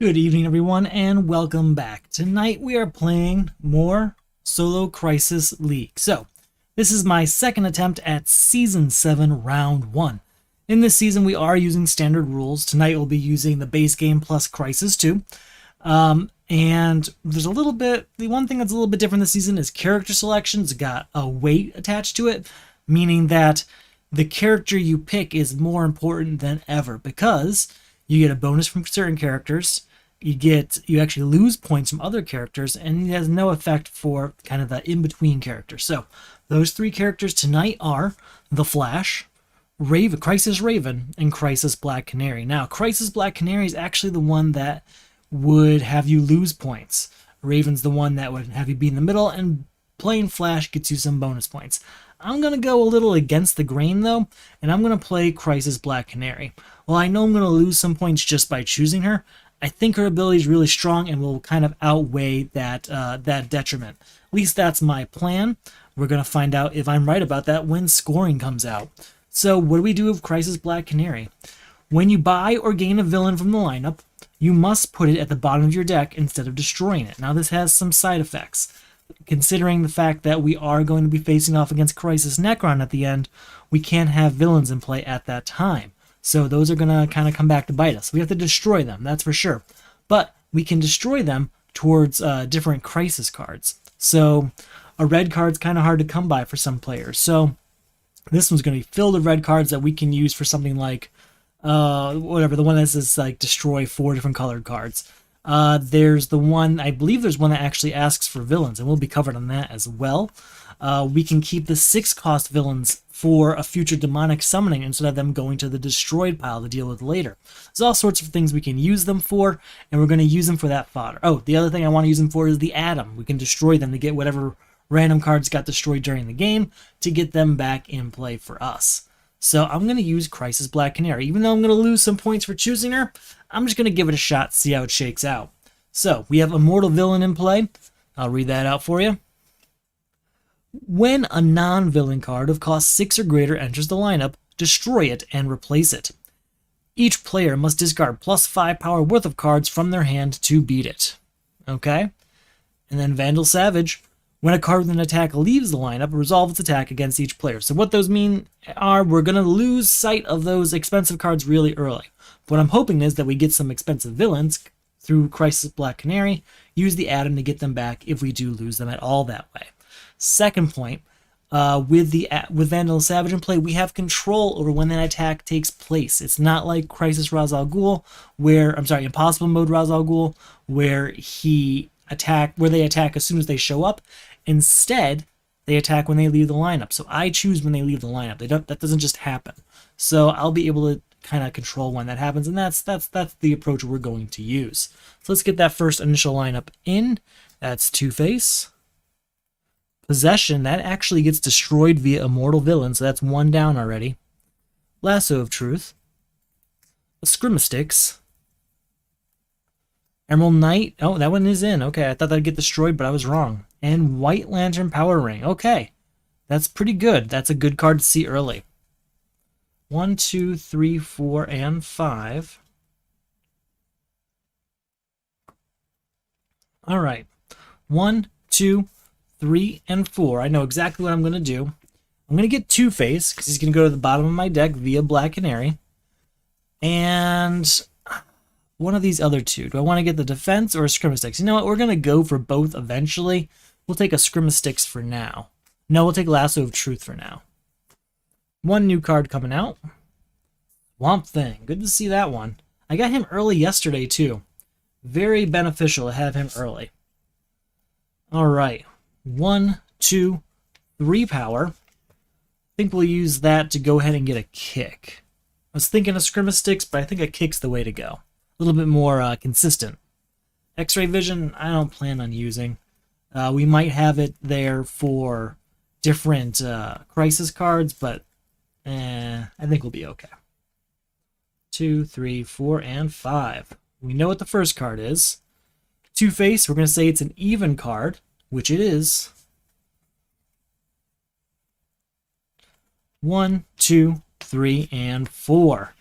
Good evening, everyone, and welcome back. Tonight we are playing more Solo Crisis League. So, this is my second attempt at Season 7, Round 1. In this season, we are using standard rules. Tonight we'll be using the base game plus Crisis 2. And there's a little bit, the one thing that's a little bit different this season is character selections got a weight attached to it, meaning that the character you pick is more important than ever because you get a bonus from certain characters, you actually lose points from other characters, and it has no effect for kind of the in-between characters. So those three characters tonight are the Flash, Crisis Raven, and Crisis Black Canary. Now, Crisis Black Canary is actually the one that would have you lose points. Raven's the one that would have you be in the middle, and playing Flash gets you some bonus points. I'm going to go a little against the grain, though, and I'm going to play Crisis Black Canary. While I know I'm going to lose some points just by choosing her, I think her ability is really strong and will kind of outweigh that detriment. At least that's my plan. We're going to find out if I'm right about that when scoring comes out. So what do we do with Crisis Black Canary? When you buy or gain a villain from the lineup, you must put it at the bottom of your deck instead of destroying it. Now this has some side effects. Considering the fact that we are going to be facing off against Crisis Necron at the end, we can't have villains in play at that time. So those are going to kind of come back to bite us. We have to destroy them, that's for sure. But we can destroy them towards different Crisis cards. So a red card's kind of hard to come by for some players. So this one's going to be filled with red cards that we can use for something like, the one that says like destroy 4 different colored cards. There's the one, I believe there's one that actually asks for villains, and we'll be covered on that as well. We can keep the 6-cost villains for a future demonic summoning instead of them going to the destroyed pile to deal with later. There's all sorts of things we can use them for, and we're going to use them for that fodder. Oh, the other thing I want to use them for is the Atom. We can destroy them to get whatever random cards got destroyed during the game to get them back in play for us. So I'm going to use Crisis Black Canary. Even though I'm going to lose some points for choosing her, I'm just going to give it a shot, see how it shakes out. So we have Immortal Villain in play. I'll read that out for you. When a non-villain card of cost 6 or greater enters the lineup, destroy it and replace it. Each player must discard +5 power worth of cards from their hand to beat it. Okay? And then Vandal Savage. When a card with an attack leaves the lineup, resolve its attack against each player. So what those mean are we're going to lose sight of those expensive cards really early. What I'm hoping is that we get some expensive villains through Crisis Black Canary, use the Atom to get them back if we do lose them at all that way. Second point, with Vandal Savage in play, we have control over when that attack takes place. It's not like Crisis Ra's al Ghul, Impossible Mode Ra's al Ghul, where they attack as soon as they show up. Instead, they attack when they leave the lineup. So I choose when they leave the lineup. That doesn't just happen. So I'll be able to kind of control when that happens, and that's the approach we're going to use. So let's get that first initial lineup in. That's Two-Face. Possession, that actually gets destroyed via Immortal Villain, so that's 1 down already. Lasso of Truth. Scrimastix. Emerald Knight. Oh, that one is in. Okay, I thought that'd get destroyed, but I was wrong. And White Lantern Power Ring. Okay, that's pretty good. That's a good card to see early. 1, 2, 3, 4, and 5. All right. 1, 2, 3, and 4. I know exactly what I'm going to do. I'm going to get Two-Face, because he's going to go to the bottom of my deck via Black Canary. And one of these other two. Do I want to get the Defense or a Scrimastix? You know what? We're going to go for both eventually. We'll take a Scrimastix for now. No, we'll take Lasso of Truth for now. One new card coming out. Swamp Thing. Good to see that one. I got him early yesterday, too. Very beneficial to have him early. Alright. 1, 2, 3 power. I think we'll use that to go ahead and get a kick. I was thinking of Scrimastix, but I think a kick's the way to go. A little bit more consistent. X-Ray Vision, I don't plan on using. We might have it there for different Crisis cards, but I think we'll be okay. 2, 3, 4, and 5. We know what the first card is. Two-Face, we're going to say it's an even card, which it is. 1, 2, 3, and 4.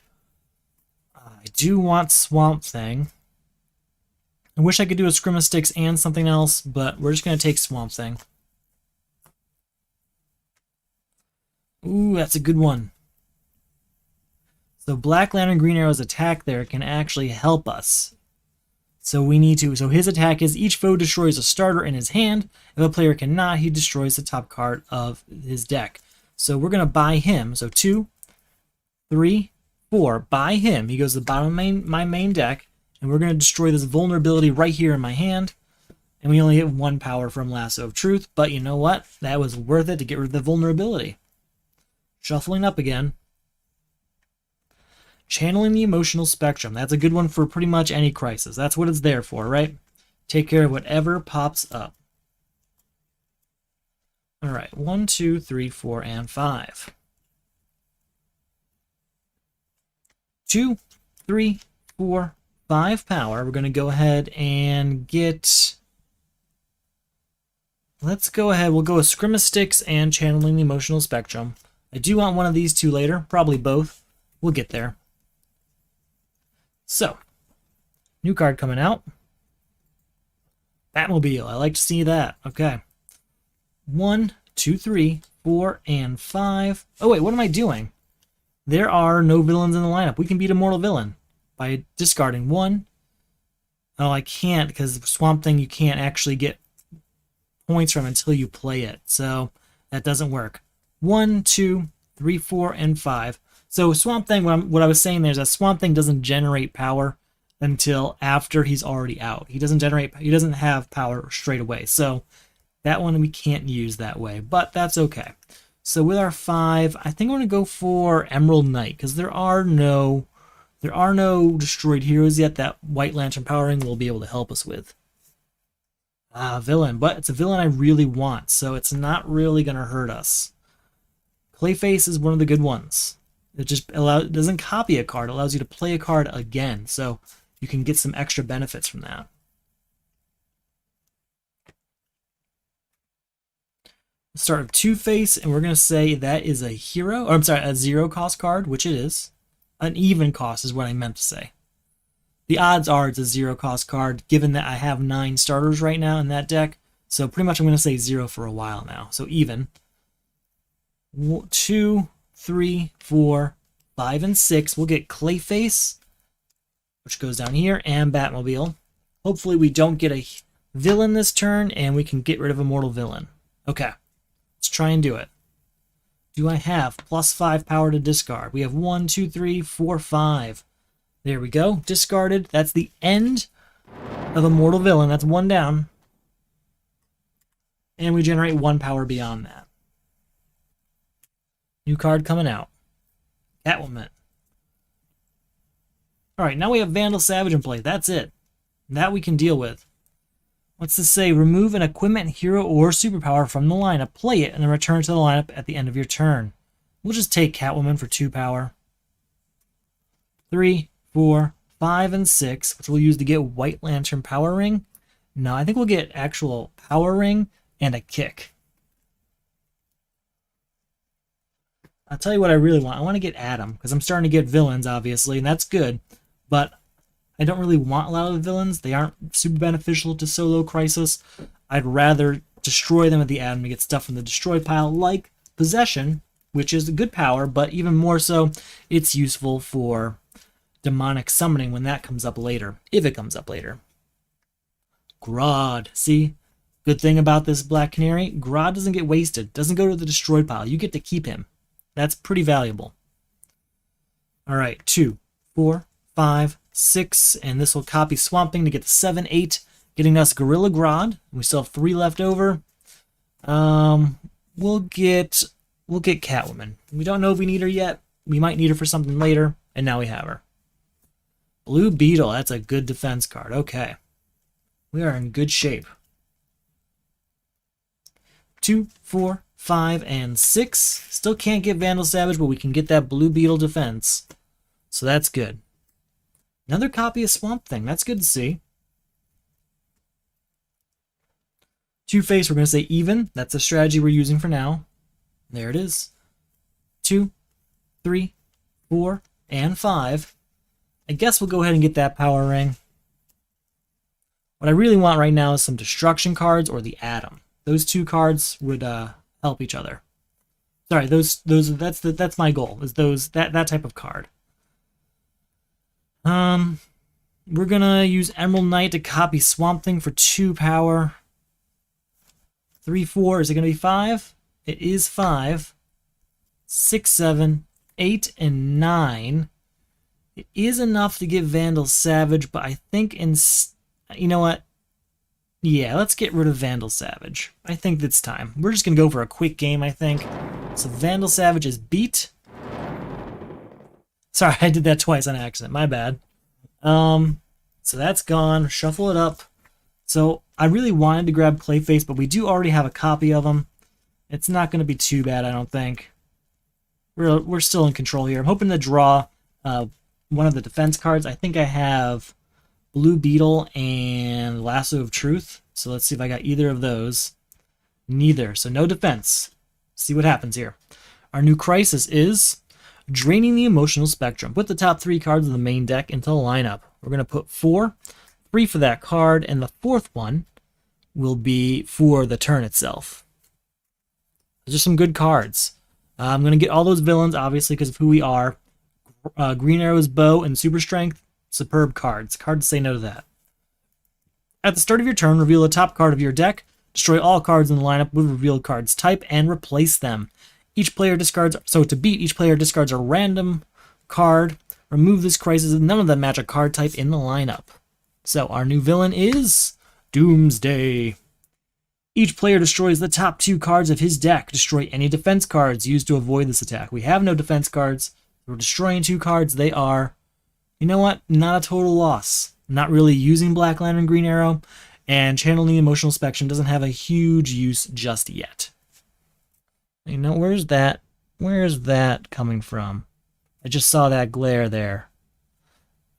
I do want Swamp Thing. I wish I could do a Scrim of Sticks and something else, but we're just going to take Swamp Thing. Ooh, that's a good one. So Black Lantern Green Arrow's attack there can actually help us. So we need to. So his attack is each foe destroys a starter in his hand. If a player cannot, he destroys the top card of his deck. So we're going to buy him. So 2, 3, 4. Buy him. He goes to the bottom of my main deck. And we're going to destroy this vulnerability right here in my hand. And we only get 1 power from Lasso of Truth. But you know what? That was worth it to get rid of the vulnerability. Shuffling up again. Channeling the Emotional Spectrum. That's a good one for pretty much any crisis. That's what it's there for, right? Take care of whatever pops up. All right, 1, 2, 3, 4, and 5. 2, 3, 4, 5 power. We're going to go ahead and get... Let's go ahead. We'll go with Scrim of Sticks and Channeling the Emotional Spectrum. I do want one of these two later. Probably both. We'll get there. So, new card coming out. Batmobile. I like to see that. Okay. 1, 2, 3, 4, and 5. Oh, wait. What am I doing? There are no villains in the lineup. We can beat a mortal villain by discarding 1. Oh, I can't because Swamp Thing you can't actually get points from until you play it. So, that doesn't work. 1, 2, 3, 4, and 5. So Swamp Thing, what I was saying there is that Swamp Thing doesn't generate power until after he's already out. He doesn't have power straight away. So that one we can't use that way, but that's okay. So with our 5, I think I'm going to go for Emerald Knight because there are no destroyed heroes yet that White Lantern Powering will be able to help us with. Villain, but it's a villain I really want, so it's not really going to hurt us. Clayface is one of the good ones. It doesn't copy a card. It allows you to play a card again. So you can get some extra benefits from that. Let's start with Two-Face, and we're going to say that is a hero. Or I'm sorry, a 0 cost card, which it is. An even cost is what I meant to say. The odds are it's a 0 cost card, given that I have 9 starters right now in that deck. So pretty much I'm going to say 0 for a while now. So even. 2, 3, 4, 5, and 6. We'll get Clayface, which goes down here, and Batmobile. Hopefully we don't get a villain this turn, and we can get rid of a mortal villain. Okay, let's try and do it. Do I have +5 power to discard? We have 1, 2, 3, 4, 5. There we go. Discarded. That's the end of a mortal villain. That's 1 down. And we generate 1 power beyond that. New card coming out. Catwoman. Alright, now we have Vandal Savage in play. That's it. That we can deal with. What's this say? Remove an equipment, hero, or superpower from the lineup. Play it, and then return to the lineup at the end of your turn. We'll just take Catwoman for 2 power. 3, 4, 5, and 6, which we'll use to get White Lantern Power Ring. No, I think we'll get actual Power Ring and a kick. I'll tell you what I really want. I want to get Adam, because I'm starting to get villains, obviously, and that's good. But I don't really want a lot of the villains. They aren't super beneficial to solo Crisis. I'd rather destroy them at the Adam to get stuff from the destroy pile, like Possession, which is a good power, but even more so, it's useful for demonic summoning when that comes up later, if it comes up later. Grodd. See? Good thing about this Black Canary, Grodd doesn't get wasted. Doesn't go to the destroy pile. You get to keep him. That's pretty valuable. Alright, 2, 4, 5, 6, and this will copy Swamp Thing to get the 7, 8, getting us Gorilla Grodd. We still have 3 left over. We'll get Catwoman. We don't know if we need her yet. We might need her for something later, and now we have her. Blue Beetle, that's a good defense card. Okay. We are in good shape. 2, 4, 5, and 6. Still can't get Vandal Savage, but we can get that Blue Beetle defense. So that's good. Another copy of Swamp Thing. That's good to see. Two-Face, we're going to say even. That's the strategy we're using for now. There it is. 2, 3, 4, and 5. I guess we'll go ahead and get that Power Ring. What I really want right now is some destruction cards or the Atom. Those two cards would help each other. Sorry, that's my goal. Is that type of card. We're gonna use Emerald Knight to copy Swamp Thing for 2 power. 3, 4. Is it gonna be 5? It is 5. 6, 7, 8, and 9. It is enough to give Vandal Savage, but I think you know what? Yeah, let's get rid of Vandal Savage. I think it's time. We're just gonna go for a quick game, I think. So Vandal Savage is beat. Sorry, I did that twice on accident. My bad. So that's gone. Shuffle it up. So I really wanted to grab Clayface, but we do already have a copy of him. It's not going to be too bad, I don't think. We're still in control here. I'm hoping to draw one of the defense cards. I think I have Blue Beetle and Lasso of Truth. So let's see if I got either of those. Neither. So no defense. See what happens here. Our new crisis is draining the emotional spectrum. Put the top 3 cards of the main deck into the lineup. We're going to put 4, 3 for that card, and the 4th one will be for the turn itself. Those are some good cards. I'm going to get all those villains, obviously, because of who we are. Green Arrow's Bow and Super Strength, superb cards. Hard to say no to that. At the start of your turn, reveal the top card of your deck. Destroy all cards in the lineup with revealed cards type and replace them. Each player discards, so to beat, each player discards a random card. Remove this crisis and none of them match a card type in the lineup. So our new villain is Doomsday. Each player destroys the top 2 cards of his deck. Destroy any defense cards used to avoid this attack. We have no defense cards. We're destroying 2 cards. They are, you know what, not a total loss. I'm not really using Black Lantern Green Arrow, and channeling the emotional spectrum doesn't have a huge use just yet. You know, where's that coming from? I just saw that glare there.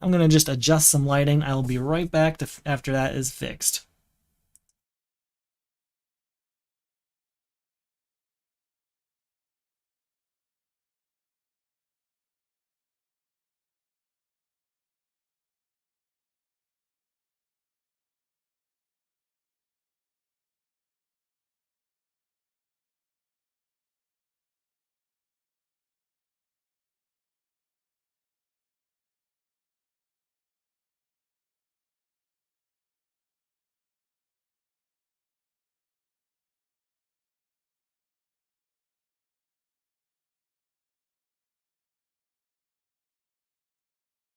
I'm going to just adjust some lighting. I will be right back after that is fixed.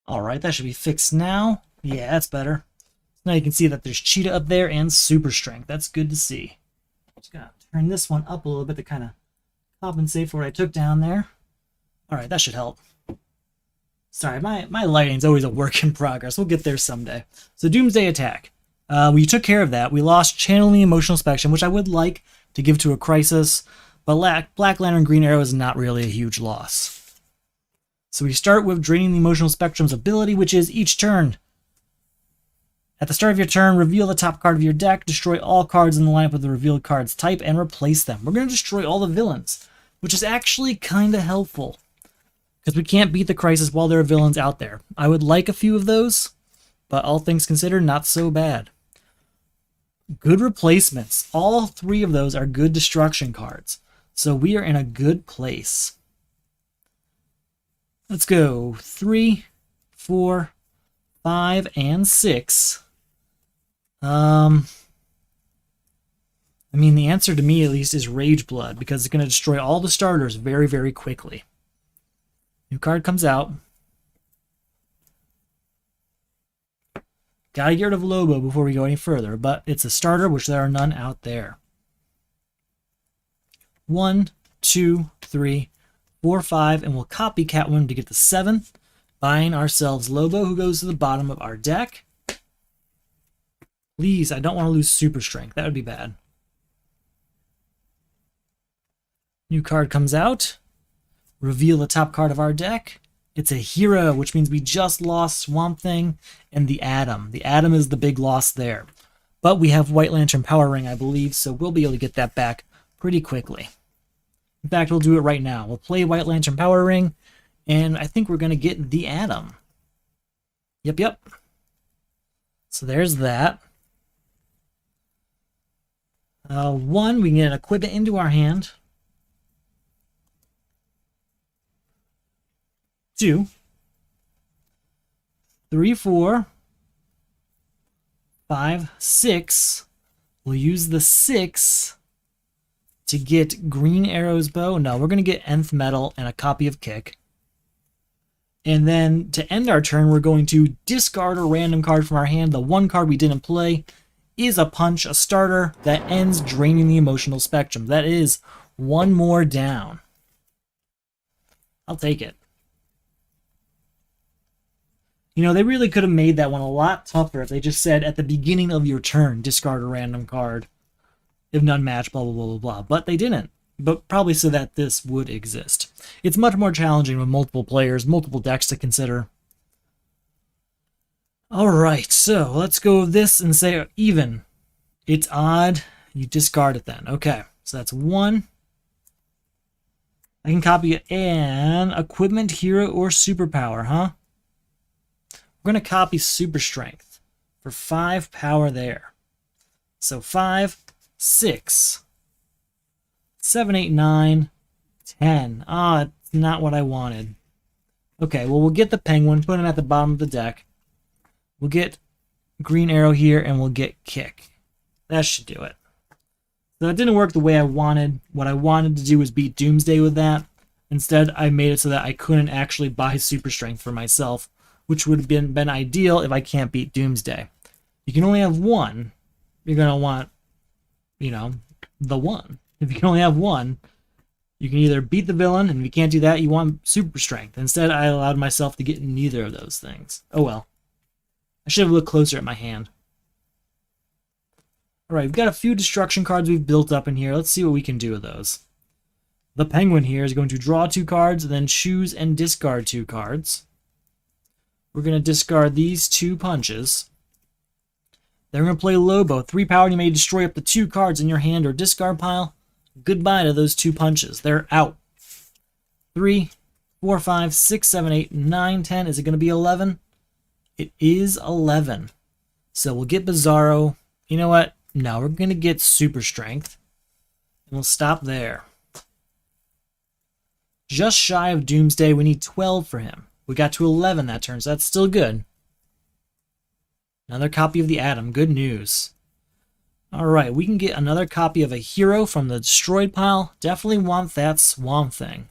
Alright, that should be fixed now. Yeah, that's better. Now you can see that there's Cheetah up there and Super Strength. That's good to see. Just gotta turn this one up a little bit to kind of compensate for what I took down there. Alright, that should help. Sorry, my lighting's always a work in progress. We'll get there someday. So Doomsday attack. We took care of that. We lost channeling the emotional spectrum, which I would like to give to a crisis, but Black Lantern Green Arrow is not really a huge loss. So we start with draining the emotional spectrum's ability, which is each turn. At the start of your turn, reveal the top card of your deck, destroy all cards in the lineup with the revealed cards type, and replace them. We're going to destroy all the villains, which is actually kind of helpful, because we can't beat the crisis while there are villains out there. I would like a few of those, but all things considered, not so bad. Good replacements. All 3 of those are good destruction cards, so we are in a good place. Let's go 3, 4, 5, and 6. I mean, the answer to me, at least, is Rage Blood, because it's going to destroy all the starters very, very quickly. New card comes out. Gotta get rid of Lobo before we go any further, but it's a starter, which there are none out there. 1, 2, 3, 4, 5, and we'll copy Catwoman to get the 7. Buying ourselves Lobo, who goes to the bottom of our deck. Please, I don't want to lose Super Strength. That would be bad. New card comes out. Reveal the top card of our deck. It's a hero, which means we just lost Swamp Thing and the Atom. The Atom is the big loss there. But we have White Lantern Power Ring, I believe, so we'll be able to get that back pretty quickly. In fact, we'll do it right now. We'll play White Lantern Power Ring, and I think we're going to get the Atom. Yep. So there's that. 1, we can get an equipment into our hand. 2, 3, 4, 5, 6. We'll use the 6 to get Green Arrow's bow. No, we're going to get Nth Metal and a copy of Kick. And then to end our turn, we're going to discard a random card from our hand. The one card we didn't play is a punch, a starter that ends draining the emotional spectrum. That is one more down. I'll take it. You know, they really could have made that one a lot tougher if they just said at the beginning of your turn, discard a random card. If none match, blah, blah, blah, blah, blah. But they didn't. But probably so that this would exist. It's much more challenging with multiple players, multiple decks to consider. Alright, so let's go with this and say even. It's odd. You discard it then. Okay, so that's 1. I can copy an equipment, hero, or superpower, huh? We're going to copy super strength for 5 power there. So 5, 6, 7, 8, 9, 10. Ah, it's not what I wanted. Okay, well, we'll get the penguin, put him at the bottom of the deck. We'll get Green Arrow here, and we'll get Kick. That should do it. So that didn't work the way I wanted. What I wanted to do was beat Doomsday with that. Instead, I made it so that I couldn't actually buy super strength for myself, which would have been ideal if I can't beat Doomsday. You can only have one. You're going to want, you know, the one. If you can only have one, you can either beat the villain, and if you can't do that, you want super strength. Instead, I allowed myself to get neither of those things. Oh well. I should have looked closer at my hand. Alright, we've got a few destruction cards we've built up in here. Let's see what we can do with those. The penguin here is going to draw 2 cards, then choose and discard 2 cards. We're going to discard these 2 punches. Then we're going to play Lobo. 3 power, you may destroy up to 2 cards in your hand or discard pile. Goodbye to those 2 punches. They're out. 3, 4, 5, 6, 7, 8, 9, 10. Is it going to be 11? It is 11. So we'll get Bizarro. You know what? No, we're going to get Super Strength. And we'll stop there. Just shy of Doomsday. We need 12 for him. We got to 11 that turn, so that's still good. Another copy of the Atom. Good news. Alright, we can get another copy of a hero from the destroyed pile. Definitely want that Swamp Thing.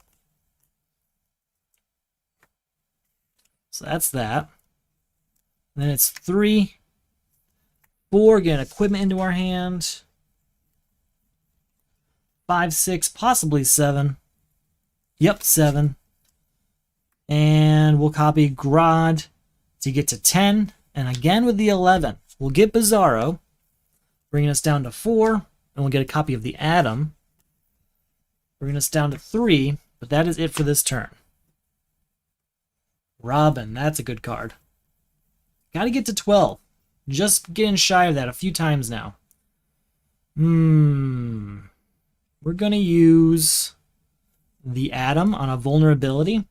So that's that. And then it's 3, 4, get an equipment into our hand. 5, 6, possibly 7. Yep, 7. And we'll copy Grodd to get to 10. And again with the 11, we'll get Bizarro, bringing us down to 4. And we'll get a copy of the Atom, bringing us down to 3. But that is it for this turn. Robin, that's a good card. Got to get to 12. Just getting shy of that a few times now. We're going to use the Atom on a vulnerability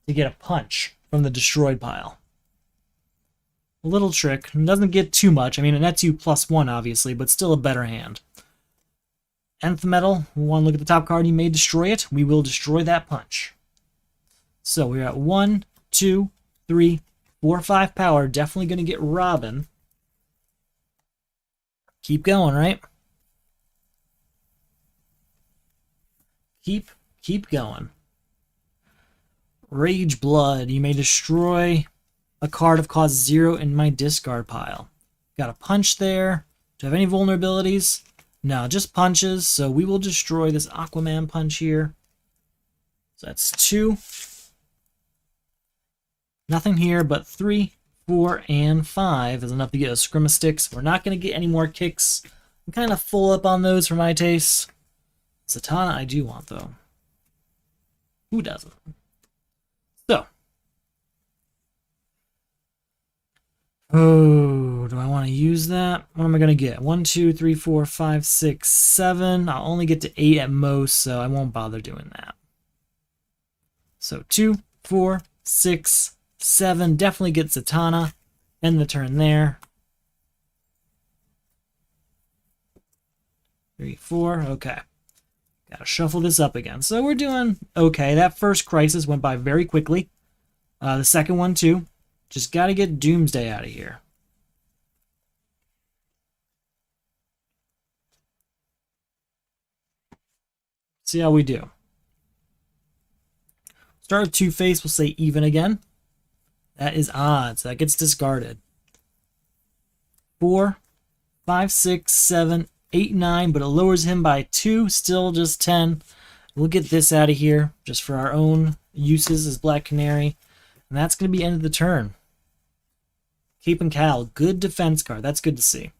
to get a punch from the destroyed pile. A little trick. Doesn't get too much. I mean, it nets you +1, obviously, but still a better hand. Nth Metal. We want to look at the top card. You may destroy it. We will destroy that punch. So we're at 1, 2, 3, 4, 5 power. Definitely going to get Robin. Keep going, right? Keep going. Rage Blood. You may destroy a card of cost 0 in my discard pile. Got a punch there. Do I have any vulnerabilities? No, just punches. So we will destroy this Aquaman punch here. So that's 2. Nothing here, but 3, 4, and 5 is enough to get a Scrimma Sticks. We're not going to get any more kicks. I'm kind of full up on those for my taste. Zatanna I do want, though. Who doesn't? So. Oh, do I want to use that? What am I going to get? 1, 2, 3, 4, 5, 6, 7. I'll only get to 8 at most, so I won't bother doing that. So 2, 4, 6, 7. Definitely get Zatanna. End the turn there. 3, 4. Okay. Gotta shuffle this up again. So we're doing okay. That first crisis went by very quickly. The second one, too. Just gotta get Doomsday out of here. See how we do. Start with Two-Face. We'll say even again. That is odd, so that gets discarded. 4, 5, 6, 7, 8, 9, but it lowers him by 2, still just 10. We'll get this out of here just for our own uses as Black Canary. And that's going to be end of the turn. Cape and Cal, good defense card. That's good to see.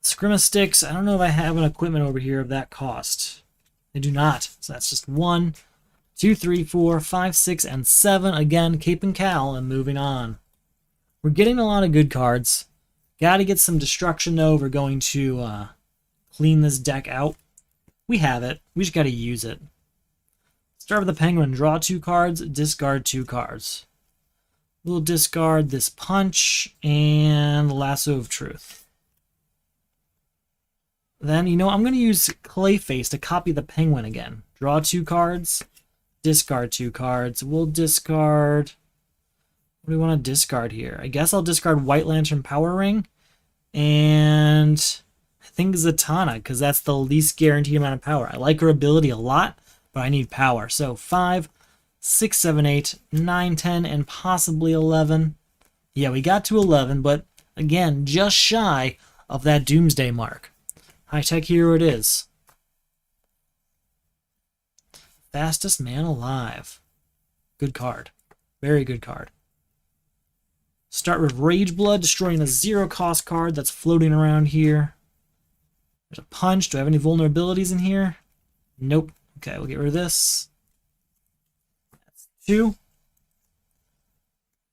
Scrimma Sticks, I don't know if I have an equipment over here of that cost. I do not. So that's just 1, 2, 3, 4, 5, 6, and 7. Again, Cape and Cal, and moving on. We're getting a lot of good cards. Got to get some destruction, though. We're going to clean this deck out. We have it. We just got to use it. Start with the Penguin. Draw 2 cards. Discard 2 cards. We'll discard this Punch and Lasso of Truth. Then, you know, I'm going to use Clayface to copy the Penguin again. Draw 2 cards. Discard 2 cards. We'll discard... What do we want to discard here? I guess I'll discard White Lantern Power Ring. And I think Zatanna, because that's the least guaranteed amount of power. I like her ability a lot, but I need power. So 5, 6, 7, 8, 9, 10, and possibly 11. Yeah, we got to 11, but again, just shy of that Doomsday mark. High-tech hero it is. Fastest man alive. Good card. Very good card. Start with Rage Blood, destroying a 0-cost card that's floating around here. There's a Punch. Do I have any vulnerabilities in here? Nope. Okay, we'll get rid of this. That's 2.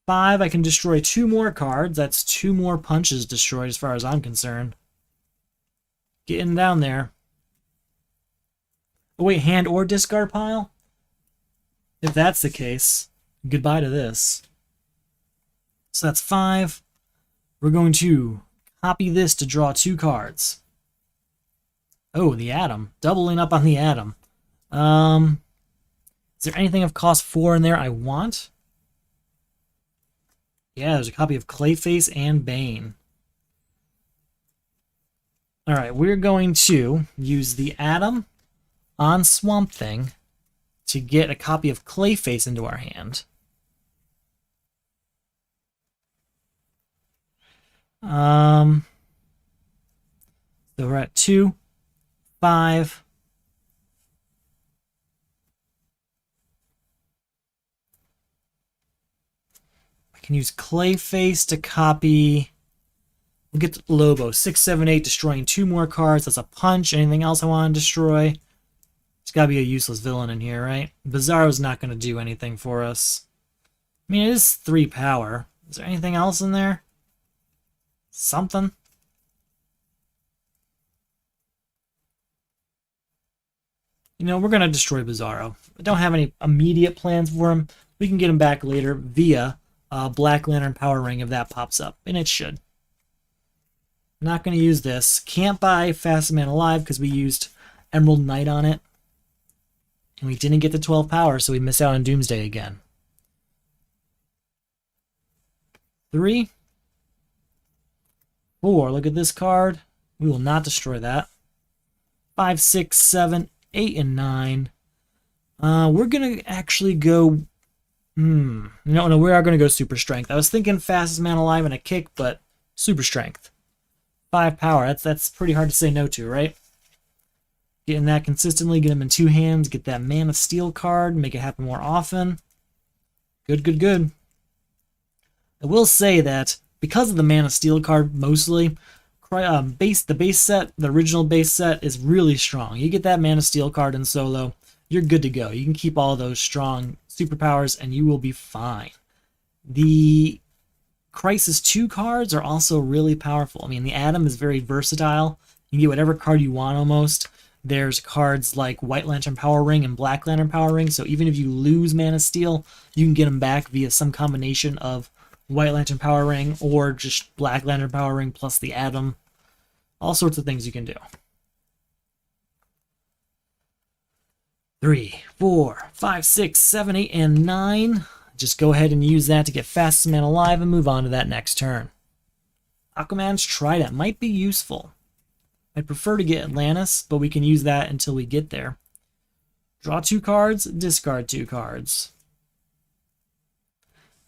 5, I can destroy 2 more cards. That's 2 more punches destroyed as far as I'm concerned. Getting down there. Oh wait, hand or discard pile? If that's the case, goodbye to this. So that's 5. We're going to copy this to draw 2 cards. Oh, the Atom. Doubling up on the Atom. Is there anything of cost 4 in there I want? Yeah, there's a copy of Clayface and Bane. Alright, we're going to use the Atom on Swamp Thing to get a copy of Clayface into our hand. So we're at 2, 5. I can use Clayface to copy. We'll get to Lobo. 6, 7, 8, destroying 2 more cards. That's a Punch. Anything else I want to destroy? There's got to be a useless villain in here, right? Bizarro's not going to do anything for us. I mean, it is 3 power. Is there anything else in there? Something? You know, we're going to destroy Bizarro. I don't have any immediate plans for him. We can get him back later via Black Lantern Power Ring if that pops up. And it should. Not going to use this. Can't buy Fastest Man Alive because we used Emerald Knight on it. And we didn't get the 12 power, so we miss out on Doomsday again. 3. 4. Look at this card. We will not destroy that. 5, 6, 7, 8, and 9. We're going to actually go... No, we are going to go Super Strength. I was thinking Fastest Man Alive and a kick, but Super Strength. 5 power. That's pretty hard to say no to, right? Getting that consistently, get him in 2 hands, get that Man of Steel card, make it happen more often. Good, good, good. I will say that because of the Man of Steel card, mostly, the base set, the original base set, is really strong. You get that Man of Steel card in solo, you're good to go. You can keep all those strong superpowers, and you will be fine. The Crisis 2 cards are also really powerful. I mean, the Atom is very versatile. You can get whatever card you want almost. There's cards like White Lantern Power Ring and Black Lantern Power Ring, so even if you lose Man of Steel, you can get them back via some combination of White Lantern Power Ring, or just Black Lantern Power Ring plus the Atom. All sorts of things you can do. 3, 4, 5, 6, 7, 8, and 9. Just go ahead and use that to get Fastest Man Alive and move on to that next turn. Aquaman's Trident might be useful. I'd prefer to get Atlantis, but we can use that until we get there. Draw 2 cards, discard 2 cards.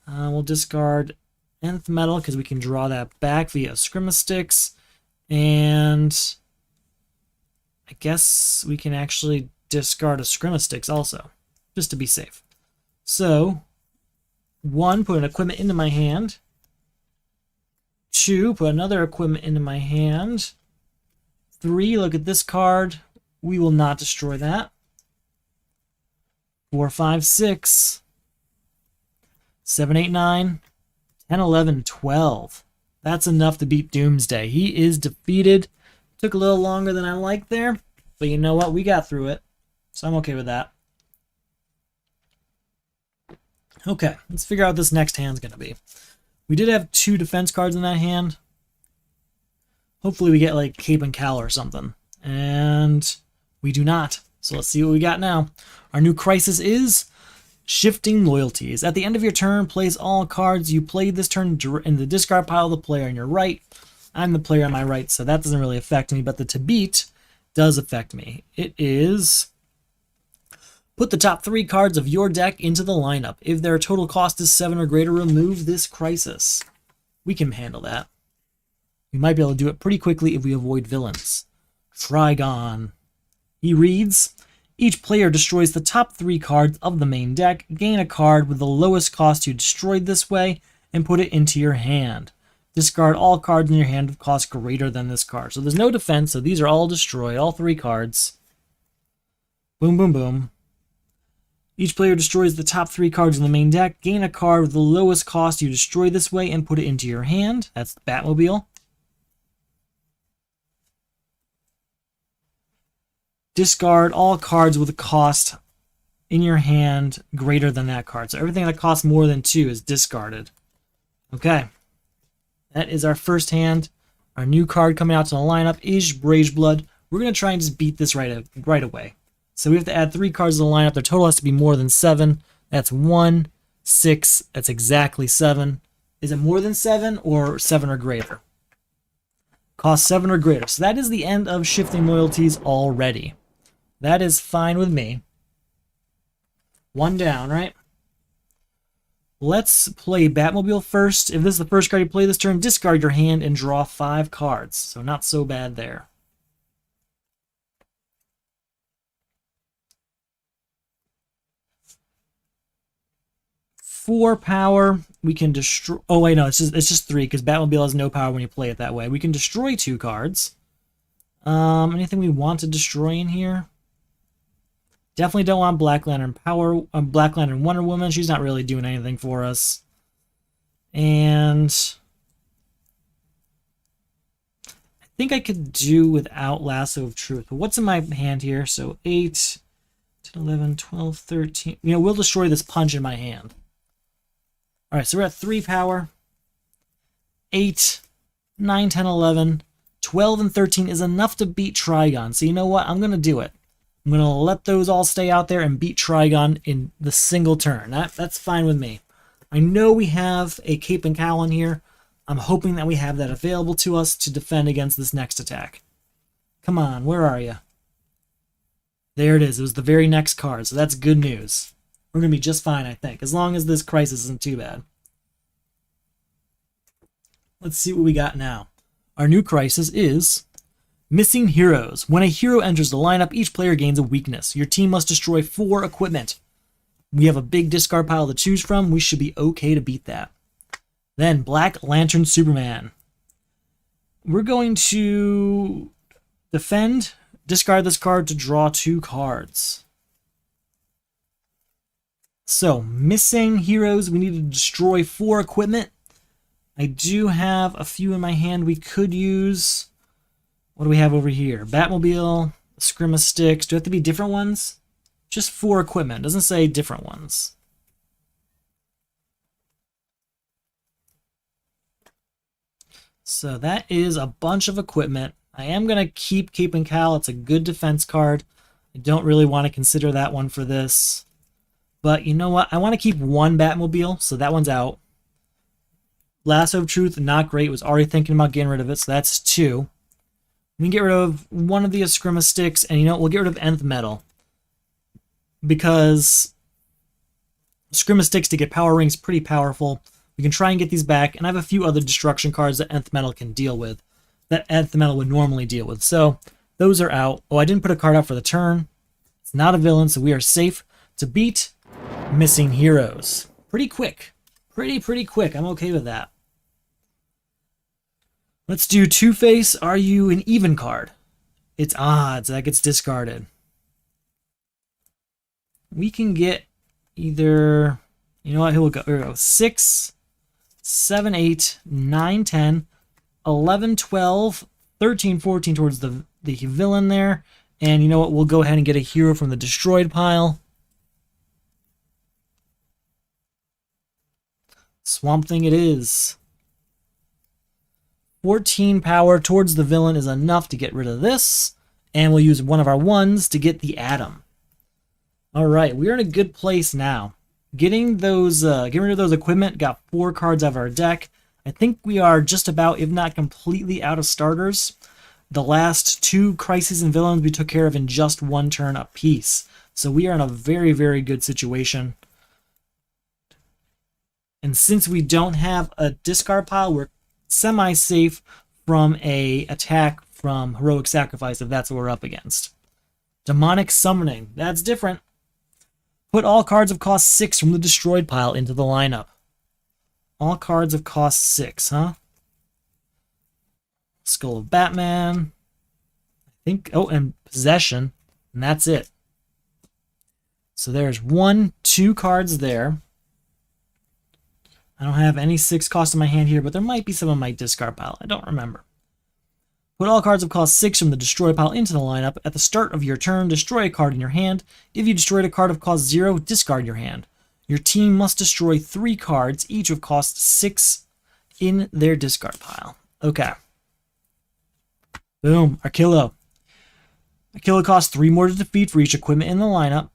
We'll discard Nth Metal because we can draw that back via Scrimmasticks. And I guess we can actually discard a Scrimmasticks also, just to be safe. So, 1, put an equipment into my hand. 2, put another equipment into my hand. 3, look at this card. We will not destroy that. 4, 5, 6. 7, 8, 9. 10, 11, 12. That's enough to beat Doomsday. He is defeated. Took a little longer than I liked there, but you know what? We got through it, so I'm okay with that. Okay, let's figure out what this next hand's going to be. We did have 2 defense cards in that hand. Hopefully we get like Cape and Cowl or something. And we do not. So let's see what we got now. Our new crisis is Shifting Loyalties. At the end of your turn, place all cards you played this turn in the discard pile of the player on your right. I'm the player on my right, so that doesn't really affect me, but the to beat does affect me. It is put the top 3 cards of your deck into the lineup. If their total cost is 7 or greater, remove this crisis. We can handle that. We might be able to do it pretty quickly if we avoid villains. Trigon. He reads, each player destroys the top 3 cards of the main deck, gain a card with the lowest cost you destroyed this way, and put it into your hand. Discard all cards in your hand with cost greater than this card. So there's no defense, so these are all destroyed, all 3 cards. Boom, boom, boom. Each player destroys the top 3 cards in the main deck, gain a card with the lowest cost you destroy this way, and put it into your hand. That's the Batmobile. Discard all cards with a cost in your hand greater than that card. So everything that costs more than 2 is discarded. Okay. That is our first hand. Our new card coming out to the lineup is Rage Blood. We're going to try and just beat this right away. So we have to add 3 cards to the lineup. Their total has to be more than 7. That's 1, 6. That's exactly 7. Is it more than 7 or 7 or greater? Cost 7 or greater. So that is the end of Shifting Loyalties already. That is fine with me. 1 down, right? Let's play Batmobile first. If this is the first card you play this turn, discard your hand and draw 5 cards. So not so bad there. For power, we can destroy... Oh, wait, no, it's just 3, because Batmobile has no power when you play it that way. We can destroy 2 cards. Anything we want to destroy in here? Definitely don't want Black Lantern Power, Black Lantern Wonder Woman. She's not really doing anything for us. And I think I could do without Lasso of Truth. But what's in my hand here? So 8, 10, 11, 12, 13. You know, we'll destroy this punch in my hand. All right, so we're at 3 power. 8, 9, 10, 11, 12, and 13 is enough to beat Trigon. So you know what? I'm going to do it. I'm going to let those all stay out there and beat Trigon in the single turn. That's fine with me. I know we have a Cape and Cowl in here. I'm hoping that we have that available to us to defend against this next attack. Come on, where are you? There it is. It was the very next card, so that's good news. We're going to be just fine, I think, as long as this crisis isn't too bad. Let's see what we got now. Our new crisis is Missing Heroes. When a hero enters the lineup, each player gains a weakness. Your team must destroy 4 equipment. We have a big discard pile to choose from. We should be okay to beat that. Then Black Lantern Superman. We're going to defend, discard this card to draw 2 cards. So, Missing Heroes, we need to destroy 4 equipment. I do have a few in my hand we could use. What do we have over here? Batmobile, Scrimmasticks. Do it have to be different ones? Just 4 equipment. It doesn't say different ones. So that is a bunch of equipment. I am going to keep Cape and Cal. It's a good defense card. I don't really want to consider that one for this. But you know what? I want to keep one Batmobile, so that one's out. Lasso of Truth, not great. Was already thinking about getting rid of it, so that's 2. We can get rid of one of the Eskrima sticks, and you know what? We'll get rid of Nth Metal. Because Eskrima sticks to get power rings pretty powerful. We can try and get these back, and I have a few other destruction cards that Nth Metal can deal with, that Nth Metal would normally deal with. So those are out. Oh, I didn't put a card out for the turn. It's not a villain, so we are safe to beat Missing Heroes. Pretty quick. Pretty quick. I'm okay with that. Let's do Two-Face. Are you an even card? It's odds. That gets discarded. We can get either, you know what, here we go 6, 7, 8, 9, 10, 11, 12, 13, 14 towards the villain there. And you know what, we'll go ahead and get a hero from the destroyed pile. Swamp Thing it is. 14 power towards the villain is enough to get rid of this. And we'll use one of our ones to get the Atom. Alright, we're in a good place now. Getting rid of those equipment, got 4 cards out of our deck. I think we are just about, if not completely, out of starters. The last 2 crises and villains we took care of in just 1 turn apiece. So we are in a very, very good situation. And since we don't have a discard pile, we're semi-safe from a attack from Heroic Sacrifice, if that's what we're up against. Demonic Summoning, that's different. Put all cards of cost 6 from the destroyed pile into the lineup. All cards of cost 6, huh? Skull of Batman. I think, oh, and Possession. And that's it. So there's 2 cards there. I don't have any 6 cost in my hand here, but there might be some in my discard pile. I don't remember. Put all cards of cost 6 from the destroy pile into the lineup. At the start of your turn, destroy a card in your hand. If you destroyed a card of cost 0, discard your hand. Your team must destroy 3 cards, each of cost 6, in their discard pile. Okay. Boom. Arkillo. Arkillo costs 3 more to defeat for each equipment in the lineup.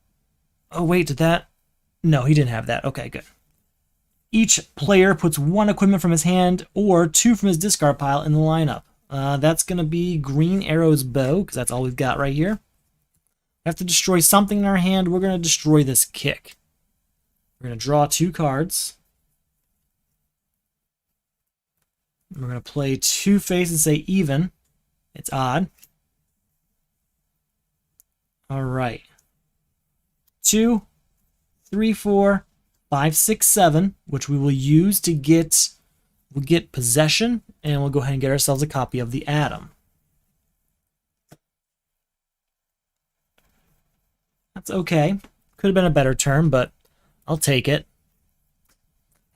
Oh, wait, did that? No, he didn't have that. Okay, good. Each player puts 1 equipment from his hand or 2 from his discard pile in the lineup. That's going to be Green Arrow's bow, because that's all we've got right here. We have to destroy something in our hand. We're going to destroy this kick. We're going to draw 2 cards. We're going to play Two-Face and say even. It's odd. All right. 2, 3, 4, 5, 6, 7, which we will use to get... We'll get Possession, and we'll go ahead and get ourselves a copy of the Atom. That's okay. Could have been a better turn, but I'll take it.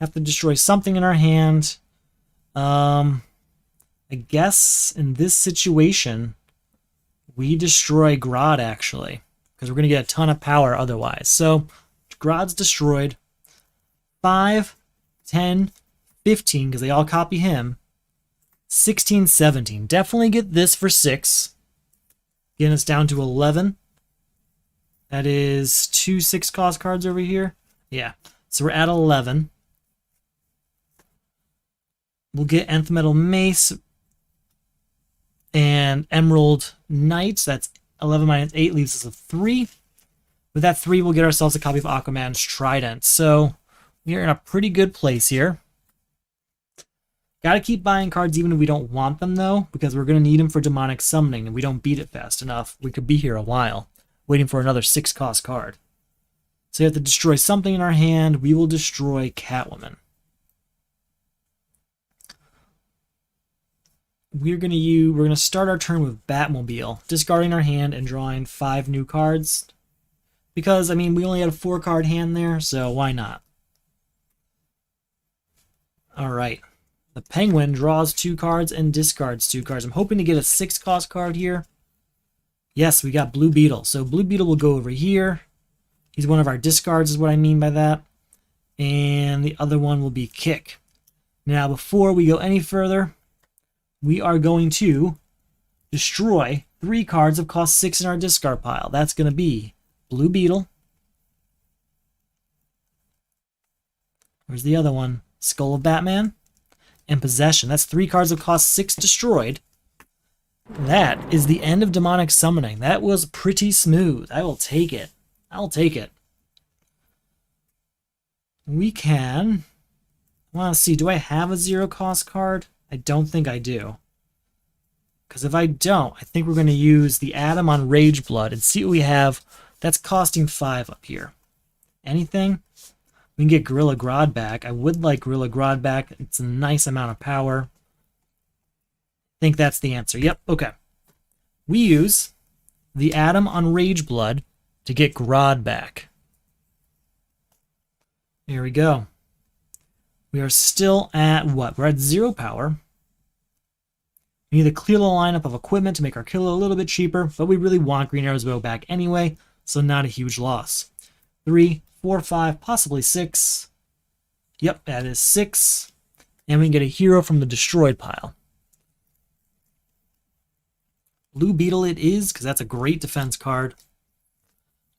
Have to destroy something in our hand. I guess in this situation, we destroy Grodd, actually, because we're going to get a ton of power otherwise. So, Grodd's destroyed. 5, 10, 15, because they all copy him. 16, 17. Definitely get this for 6. Getting us down to 11. That is 2 6 cost cards over here. Yeah. So we're at 11. We'll get Nth Metal Mace and Emerald Knights. That's 11 minus 8 leaves us a 3. With that 3, we'll get ourselves a copy of Aquaman's Trident. So we are in a pretty good place here. Gotta keep buying cards even if we don't want them, though, because we're going to need them for Demonic Summoning, and we don't beat it fast enough. We could be here a while, waiting for another 6 cost card. So you have to destroy something in our hand. We will destroy Catwoman. We're going to start our turn with Batmobile, discarding our hand and drawing 5 new cards. Because, I mean, we only had a 4-card hand there, so why not? Alright. The Penguin draws 2 cards and discards 2 cards. I'm hoping to get a 6 cost card here. Yes, we got Blue Beetle. So Blue Beetle will go over here. He's one of our discards is what I mean by that. And the other one will be Kick. Now, before we go any further, we are going to destroy 3 cards of cost 6 in our discard pile. That's going to be Blue Beetle. Where's the other one? Skull of Batman. And Possession. That's 3 cards of cost 6 destroyed. That is the end of Demonic Summoning. That was pretty smooth. I will take it. I'll take it. We can... I want to see, do I have a 0 cost card? I don't think I do. Because if I don't, I think we're going to use the Atom on Rage Blood and see what we have. That's costing 5 up here. Anything? We can get Gorilla Grodd back. I would like Gorilla Grodd back. It's a nice amount of power. I think that's the answer. Yep, okay. We use the Atom on Rage Blood to get Grodd back. Here we go. We are still at what? We're at 0 power. We need to clear the lineup of equipment to make our killer a little bit cheaper, but we really want Green Arrow's bow back anyway, so not a huge loss. 3, 4, 5, possibly 6. Yep, that is 6. And we can get a hero from the destroyed pile. Blue Beetle it is, because that's a great defense card.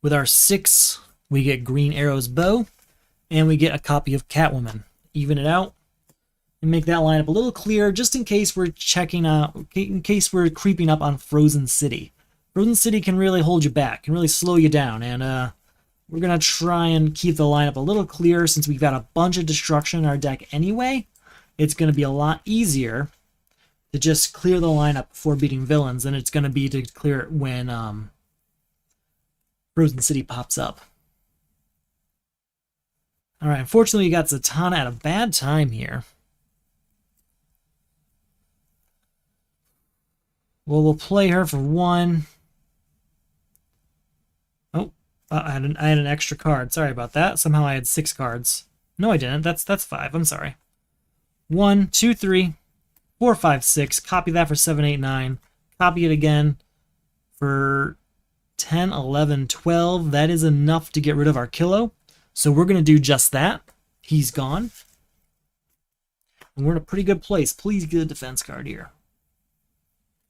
With our 6, we get Green Arrow's bow, and we get a copy of Catwoman. Even it out and make that lineup a little clearer, just in case we're checking out, in case we're creeping up on Frozen City. Frozen City can really hold you back, can really slow you down, and we're gonna try and keep the lineup a little clearer since we've got a bunch of destruction in our deck anyway. It's gonna be a lot easier to just clear the lineup before beating villains than it's gonna be to clear it when Frozen City pops up. Alright, unfortunately we got Zatanna at a bad time here. Well, we'll play her for 1. Oh, I had an extra card. Sorry about that. Somehow I had 6 cards. No, I didn't. That's 5. I'm sorry. 1, 2, 3, 4, 5, 6. Copy that for 7, 8, 9. Copy it again for 10, 11, 12. That is enough to get rid of our Killo. So we're going to do just that. He's gone. And we're in a pretty good place. Please get a defense card here.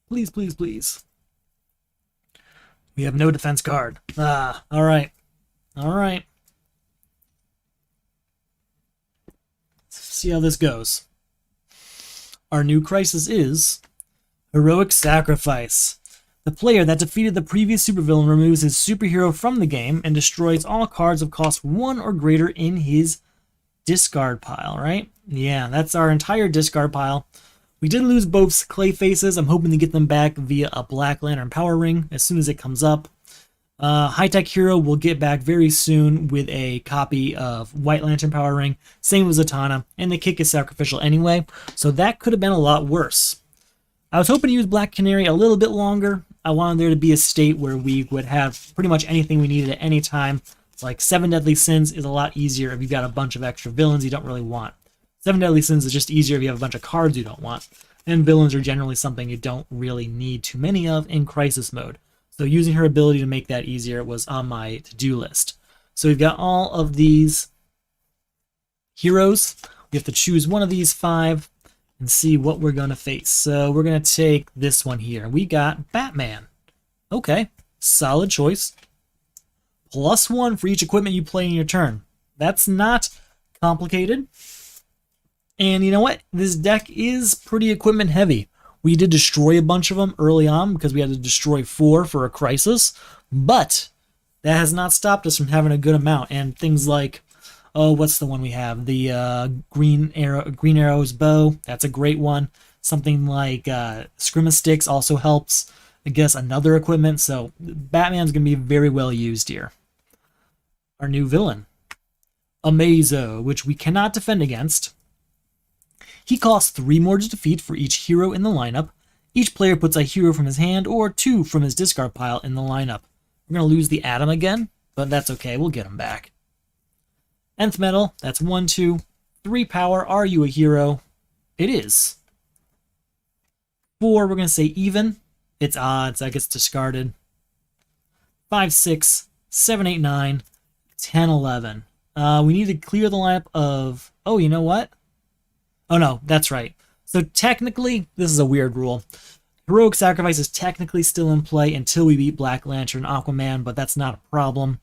Please, please, please. We have no defense card. Ah, alright. Alright. Let's see how this goes. Our new crisis is Heroic Sacrifice. The player that defeated the previous supervillain removes his superhero from the game and destroys all cards of cost 1 or greater in his discard pile, right? Yeah, that's our entire discard pile. We did lose both Clay Faces. I'm hoping to get them back via a Black Lantern Power Ring as soon as it comes up. High-Tech Hero will get back very soon with a copy of White Lantern Power Ring. Same with Zatanna, and the kick is sacrificial anyway, so that could have been a lot worse. I was hoping to use Black Canary a little bit longer. I wanted there to be a state where we would have pretty much anything we needed at any time. Like 7 Deadly Sins is a lot easier if you've got a bunch of extra villains you don't really want. 7 Deadly Sins is just easier if you have a bunch of cards you don't want. And villains are generally something you don't really need too many of in Crisis mode. So using her ability to make that easier was on my to-do list. So we've got all of these heroes. We have to choose one of these 5 and see what we're going to face. So we're going to take this one here. We got Batman. Okay, solid choice. +1 for each equipment you play in your turn. That's not complicated. And you know what? This deck is pretty equipment heavy. We did destroy a bunch of them early on because we had to destroy 4 for a crisis. But that has not stopped us from having a good amount. And things like, oh, what's the one we have? The Green Arrow's bow. That's a great one. Something like Scrimma Sticks also helps. I guess another equipment. So Batman's going to be very well used here. Our new villain, Amazo, which we cannot defend against. He costs 3 more to defeat for each hero in the lineup. Each player puts a hero from his hand or 2 from his discard pile in the lineup. We're going to lose the Atom again, but that's okay. We'll get him back. Nth Metal, that's 1, 2, 3 power. Are you a hero? It is. 4, we're going to say even. It's odds. That gets discarded. 5, 6, 7, 8, 9, 10, 11. We need to clear the lineup of... Oh, you know what? Oh, no, that's right. So technically, this is a weird rule. Heroic Sacrifice is technically still in play until we beat Black Lantern and Aquaman, but that's not a problem.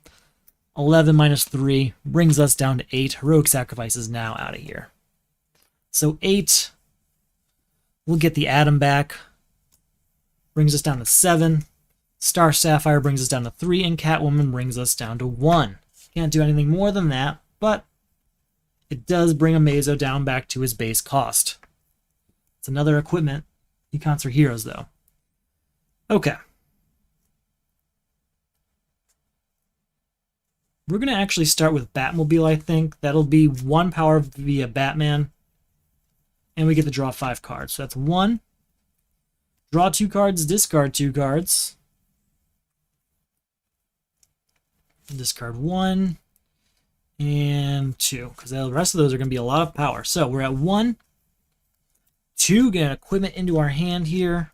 11 minus 3 brings us down to 8. Heroic Sacrifice is now out of here. So 8, we'll get the Atom back. Brings us down to 7. Star Sapphire brings us down to 3, and Catwoman brings us down to 1. Can't do anything more than that, but it does bring Amazo down back to his base cost. It's another equipment. Econs for heroes, though. Okay. We're going to actually start with Batmobile, I think. That'll be 1 power via Batman. And we get to draw 5 cards. So that's 1. Draw 2 cards, discard 2 cards. Discard 1. And 2. Because the rest of those are going to be a lot of power. So we're at 1. 2, get equipment into our hand here.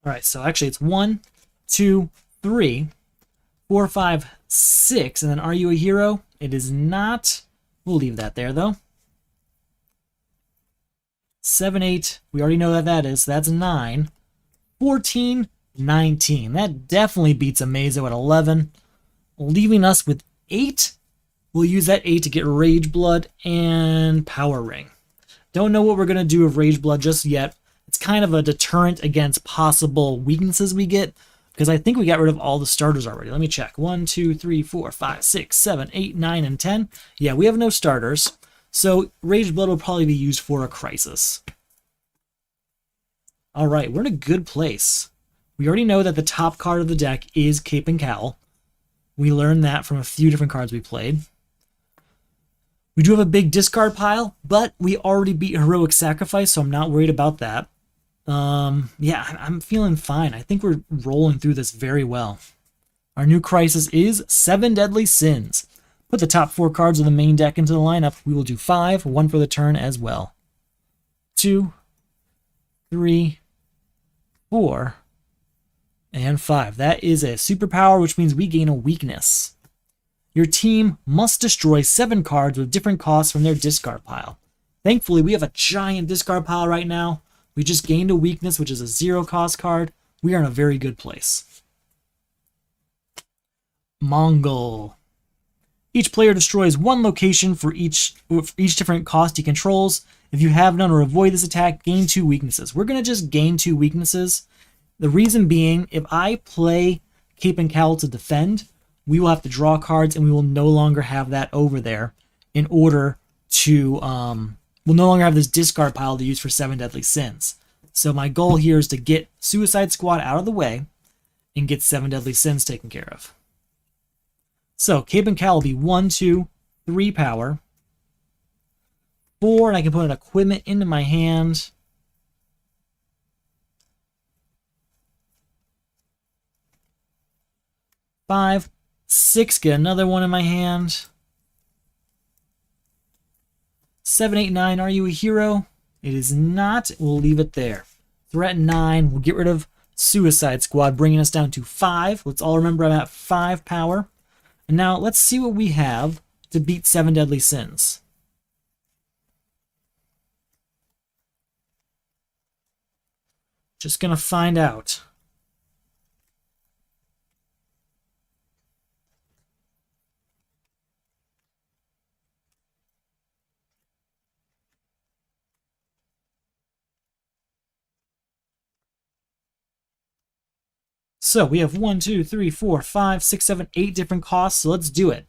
All right, so actually it's 1, 2, 3, 4, 5, 6, and then are you a hero? It is not. We'll leave that there, though. 7, 8, we already know that that is. So that's 9. 14, 19. That definitely beats Amazo at 11. Leaving us with 8. We'll use that 8 to get Rage Blood and Power Ring. Don't know what we're going to do with Rage Blood just yet. It's kind of a deterrent against possible weaknesses we get, because I think we got rid of all the starters already. Let me check. 1, 2, 3, 4, 5, 6, 7, 8, 9, and 10. Yeah, we have no starters. So Rage Blood will probably be used for a crisis. All right, we're in a good place. We already know that the top card of the deck is Cape and Cowl. We learned that from a few different cards we played. We do have a big discard pile, but we already beat Heroic Sacrifice, so I'm not worried about that. Yeah, I'm feeling fine. I think we're rolling through this very well. Our new crisis is 7 Deadly Sins. Put the top 4 cards of the main deck into the lineup. We will do 5, 1 for the turn as well. 2, 3, 4, and 5. That is a superpower, which means we gain a weakness. Your team must destroy 7 cards with different costs from their discard pile. Thankfully, we have a giant discard pile right now. We just gained a weakness, which is a 0-cost card. We are in a very good place. Mongol. Each player destroys 1 location for each different cost he controls. If you have none or avoid this attack, gain 2 weaknesses. We're going to just gain 2 weaknesses. The reason being, if I play Cape and Cowl to defend, we will have to draw cards, and we will no longer have that over there in order to, we'll no longer have this discard pile to use for 7 Deadly Sins. So my goal here is to get Suicide Squad out of the way and get 7 Deadly Sins taken care of. So Cape and Cowl will be 1, 2, 3 power. 4, and I can put an equipment into my hand. 5, 6, get another one in my hand. 7, 8, 9, are you a hero? It is not. We'll leave it there. Threat 9, we'll get rid of Suicide Squad, bringing us down to 5. Let's all remember I'm at 5 power. And now let's see what we have to beat 7 Deadly Sins. Just gonna find out. So we have 1, 2, 3, 4, 5, 6, 7, 8 different costs. So let's do it.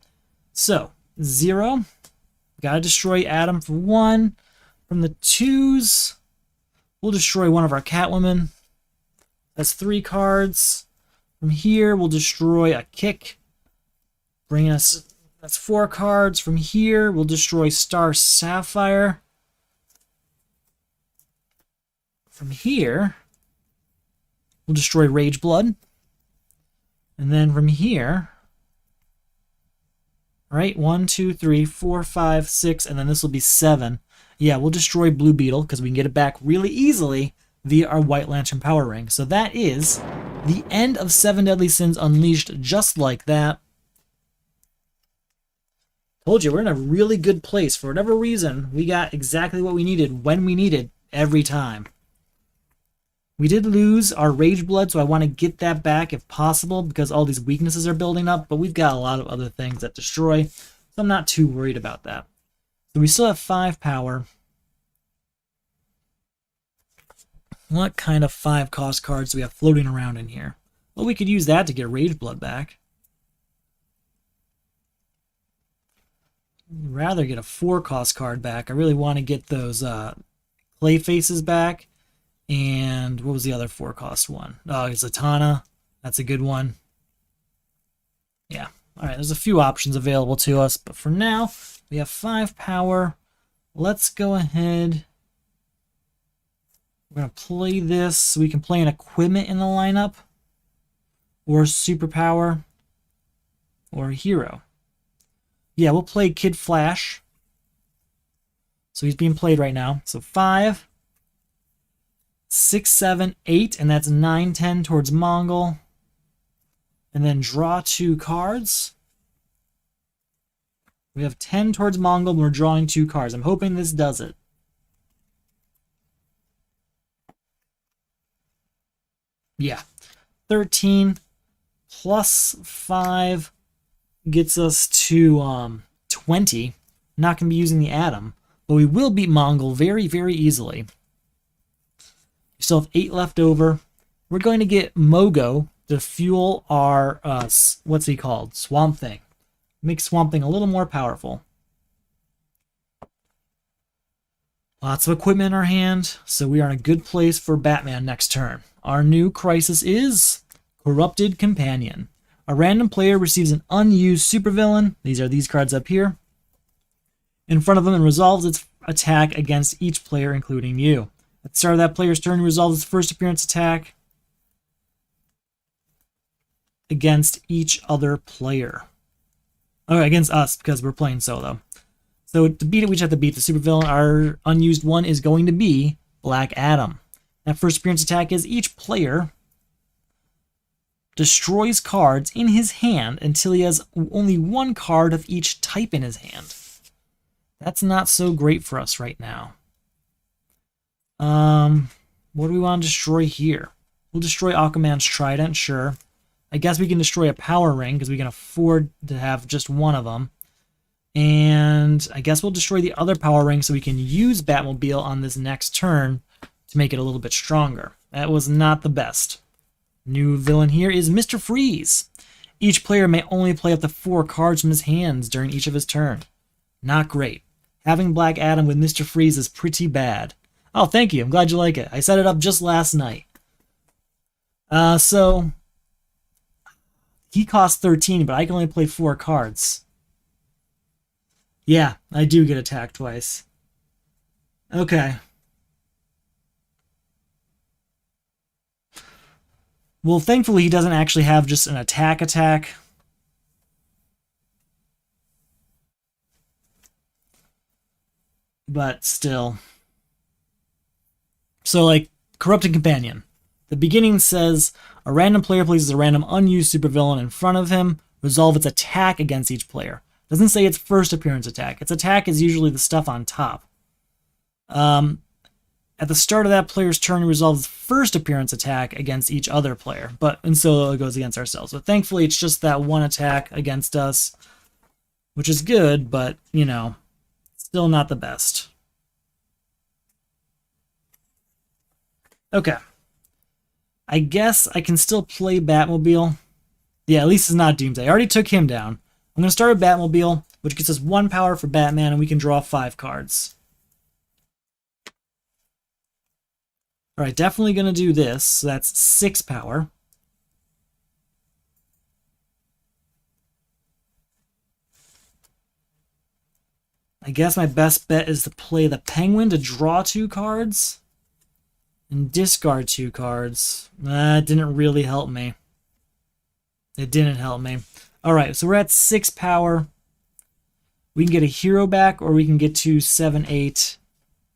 So 0, gotta destroy Adam for 1. From the 2s, we'll destroy one of our Catwomen. That's 3 cards. From here, we'll destroy a Kick. Bring us, that's 4 cards. From here, we'll destroy Star Sapphire. From here, we'll destroy Rage Blood. And then from here, right, 1, 2, 3, 4, 5, 6, and then this will be 7. Yeah, we'll destroy Blue Beetle because we can get it back really easily via our White Lantern Power Ring. So that is the end of 7 Deadly Sins Unleashed, just like that. Told you, we're in a really good place. For whatever reason, we got exactly what we needed when we needed every time. We did lose our Rage Blood, so I want to get that back if possible because all these weaknesses are building up, but we've got a lot of other things that destroy, so I'm not too worried about that. So we still have 5 power. What kind of 5 cost cards do we have floating around in here? Well, we could use that to get Rage Blood back. I'd rather get a 4 cost card back. I really want to get those Clay Faces back. And what was the other 4 cost one? Oh, Zatanna. That's a good one. Yeah. Alright, there's a few options available to us, but for now, we have 5 power. Let's go ahead. We're going to play this so we can play an equipment in the lineup, or superpower, or a hero. Yeah, we'll play Kid Flash. So he's being played right now. So 5, 6, 7, 8, and that's 9, 10 towards Mongol. And then draw 2 cards. We have 10 towards Mongol, and we're drawing 2 cards. I'm hoping this does it. Yeah. 13 plus 5 gets us to 20. Not going to be using the Atom, but we will beat Mongol very, very easily. We still have 8 left over. We're going to get Mogo to fuel our, what's he called? Swamp Thing. Make Swamp Thing a little more powerful. Lots of equipment in our hand, so we are in a good place for Batman next turn. Our new crisis is Corrupted Companion. A random player receives an unused supervillain. These are these cards up here. In front of them and resolves its attack against each player, including you. At the start of that player's turn, resolves its first appearance attack against each other player. Oh, against us, because we're playing solo. So to beat it, we just have to beat the supervillain. Our unused one is going to be Black Adam. That first appearance attack is each player destroys cards in his hand until he has only 1 card of each type in his hand. That's not so great for us right now. What do we want to destroy here? We'll destroy Aquaman's Trident, sure. I guess we can destroy a Power Ring because we can afford to have just one of them. And I guess we'll destroy the other Power Ring so we can use Batmobile on this next turn to make it a little bit stronger. That was not the best. New villain here is Mr. Freeze. Each player may only play up to 4 cards from his hands during each of his turn. Not great. Having Black Adam with Mr. Freeze is pretty bad. Oh, thank you. I'm glad you like it. I set it up just last night. So he costs 13, but I can only play 4 cards. Yeah, I do get attacked twice. Okay. Well, thankfully he doesn't actually have just an attack. But still. So, like, Corrupted Companion. The beginning says, a random player places a random unused supervillain in front of him. Resolve its attack against each player. Doesn't say its first appearance attack. Its attack is usually the stuff on top. At the start of that player's turn, it resolves first appearance attack against each other player. But in solo, it goes against ourselves. But thankfully, it's just that one attack against us, which is good, but, you know, still not the best. Okay. I guess I can still play Batmobile. Yeah, at least it's not Doomsday. I already took him down. I'm going to start with Batmobile, which gets us 1 power for Batman, and we can draw 5 cards. Alright, definitely going to do this. So that's 6 power. I guess my best bet is to play the Penguin to draw 2 cards and discard 2 cards. That didn't really help me. It didn't help me. Alright, so we're at 6 power. We can get a hero back, or we can get to 7, 8.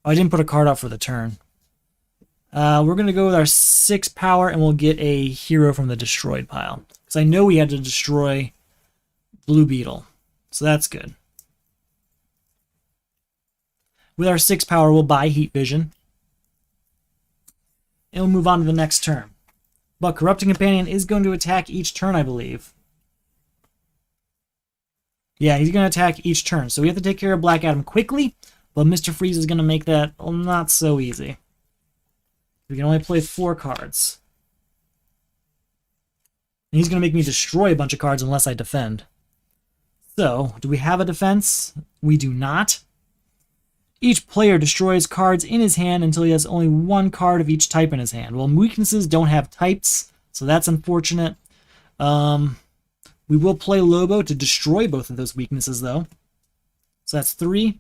Oh, I didn't put a card out for the turn. We're going to go with our 6 power, and we'll get a hero from the destroyed pile. Because I know we had to destroy Blue Beetle. So that's good. With our 6 power, we'll buy Heat Vision. And we'll move on to the next turn. But Corrupting Companion is going to attack each turn, I believe. Yeah, he's going to attack each turn. So we have to take care of Black Adam quickly, but Mr. Freeze is going to make that not so easy. We can only play 4 cards. And he's going to make me destroy a bunch of cards unless I defend. So, do we have a defense? We do not. Each player destroys cards in his hand until he has only 1 card of each type in his hand. Well, weaknesses don't have types, so that's unfortunate. We will play Lobo to destroy both of those weaknesses, though. So that's 3.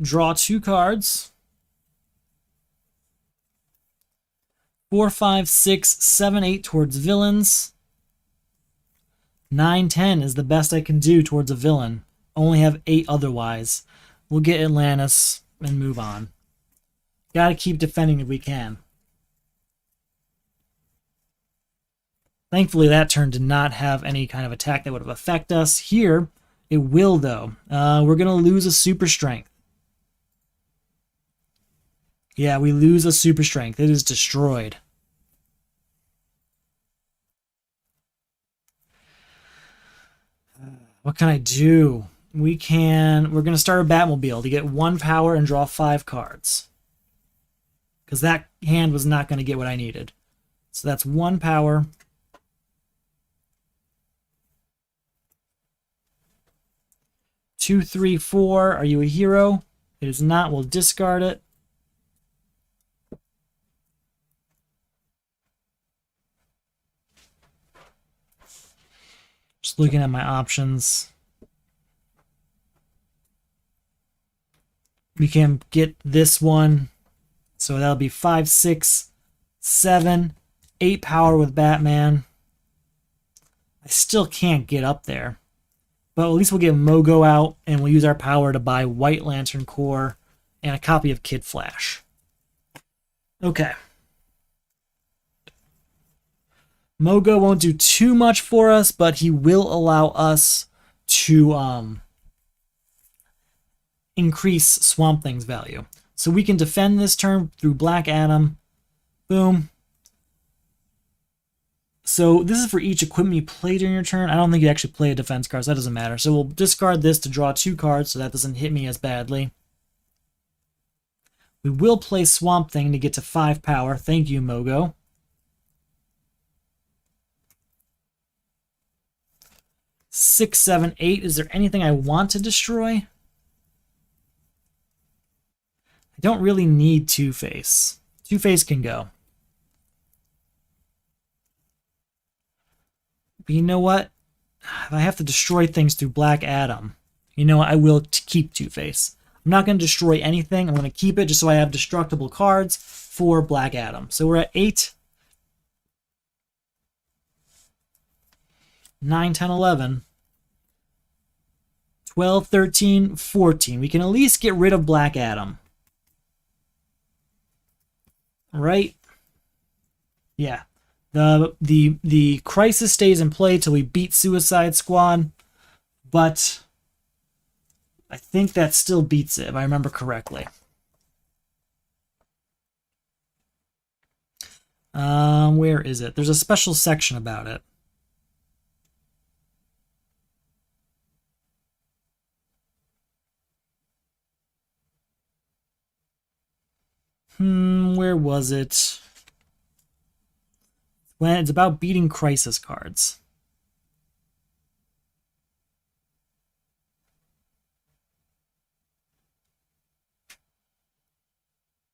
Draw 2 cards. 4, 5, 6, 7, 8 towards villains. 9, 10 is the best I can do towards a villain. Only have 8 otherwise. We'll get Atlantis and move on. Gotta keep defending if we can. Thankfully, that turn did not have any kind of attack that would have affected us. Here, it will, though. We're going to lose a Super Strength. Yeah, we lose a Super Strength. It is destroyed. What can I do? We're going to start a Batmobile to get 1 power and draw 5 cards. Because that hand was not going to get what I needed. So that's 1 power. Two, 3, 4. Are you a hero? It is not. We'll discard it. Just looking at my options. We can get this one. So that'll be 5, 6, 7, 8 power with Batman. I still can't get up there. But at least we'll get Mogo out, and we'll use our power to buy White Lantern Corps and a copy of Kid Flash. Okay. Mogo won't do too much for us, but he will allow us to increase Swamp Thing's value. So we can defend this turn through Black Adam. Boom. So this is for each equipment you play during your turn. I don't think you actually play a defense card, so that doesn't matter. So we'll discard this to draw 2 cards, so that doesn't hit me as badly. We will play Swamp Thing to get to 5 power. Thank you, Mogo. Six, 7, 8. Is there anything I want to destroy? I don't really need Two-Face. Two-Face can go. But you know what? If I have to destroy things through Black Adam, you know what? I will keep Two-Face. I'm not going to destroy anything. I'm going to keep it just so I have destructible cards for Black Adam. So we're at 8. 9, 10, 11. 12, 13, 14. We can at least get rid of Black Adam. Right? Yeah. The crisis stays in play till we beat Suicide Squad, but I think that still beats it, if I remember correctly. Where is it? There's a special section about it. Where was it? When it's about beating crisis cards.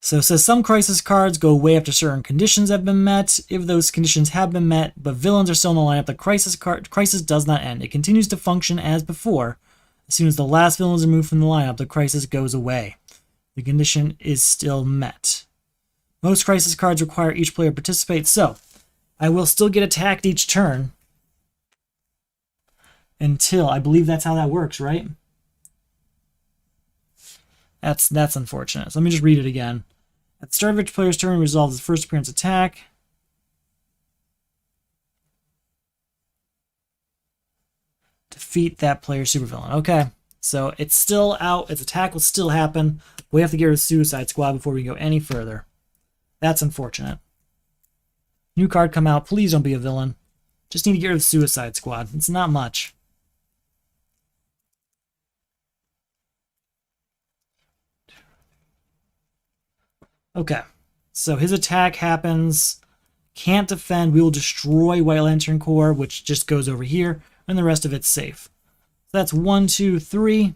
So it says some crisis cards go away after certain conditions have been met. If those conditions have been met, but villains are still in the lineup, the crisis does not end. It continues to function as before. As soon as the last villain is removed from the lineup, the crisis goes away. The condition is still met. Most crisis cards require each player to participate, so I will still get attacked each turn until, I believe that's how that works, right? That's unfortunate. So let me just read it again. At the start of each player's turn, resolves the first appearance attack. Defeat that player's supervillain. Okay. So it's still out. Its attack will still happen. We have to get rid of Suicide Squad before we go any further. That's unfortunate. New card come out. Please don't be a villain. Just need to get rid of Suicide Squad. It's not much. Okay. So his attack happens. Can't defend. We will destroy White Lantern Corps, which just goes over here. And the rest of it's safe. So that's 1, 2, 3.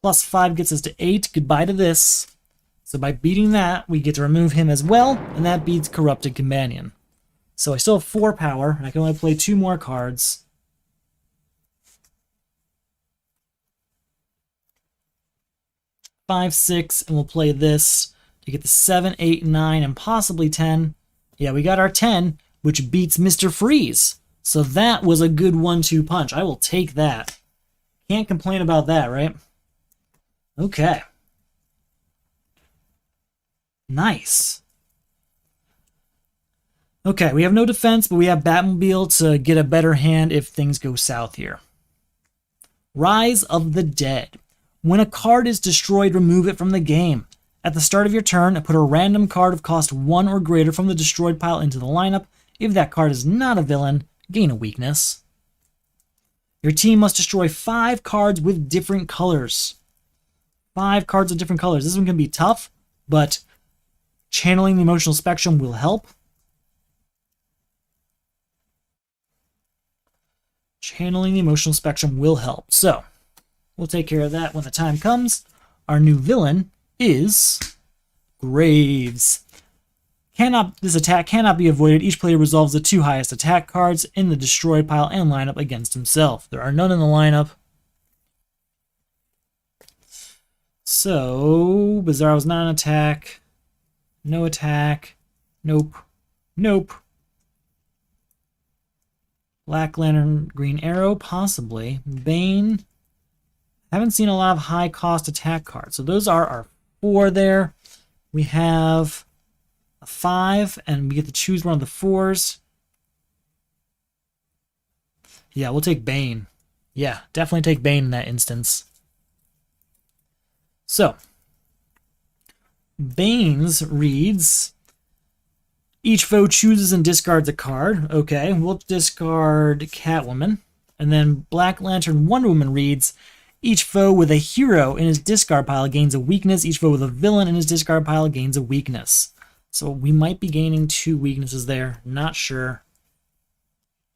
Plus 5 gets us to 8. Goodbye to this. So by beating that, we get to remove him as well, and that beats Corrupted Companion. So I still have 4 power, and I can only play 2 more cards. Five, 6, and we'll play this to get the 7, 8, 9, and possibly 10. Yeah, we got our 10, which beats Mr. Freeze. So that was a good 1-2 punch. I will take that. Can't complain about that, right? Okay. Nice. Okay, we have no defense, but we have Batmobile to get a better hand if things go south here. Rise of the Dead. When a card is destroyed, remove it from the game. At the start of your turn, put a random card of cost 1 or greater from the destroyed pile into the lineup. If that card is not a villain, gain a weakness. Your team must destroy 5 cards with different colors. 5 cards with different colors. This one can be tough, but channeling the emotional spectrum will help. Channeling the emotional spectrum will help. So, we'll take care of that when the time comes. Our new villain is Graves. This attack cannot be avoided. Each player resolves the 2 highest attack cards in the destroyed pile and lineup against himself. There are none in the lineup. So, Bizarro's not an attack. No attack. Nope. Nope. Black Lantern, Green Arrow, possibly. Bane. Haven't seen a lot of high-cost attack cards. So those are our 4 there. We have a 5, and we get to choose one of the 4s. Yeah, we'll take Bane. Yeah, definitely take Bane in that instance. So, Bane's reads, each foe chooses and discards a card. Okay, we'll discard Catwoman. And then Black Lantern Wonder Woman reads, each foe with a hero in his discard pile gains a weakness. Each foe with a villain in his discard pile gains a weakness. So we might be gaining 2 weaknesses there. Not sure.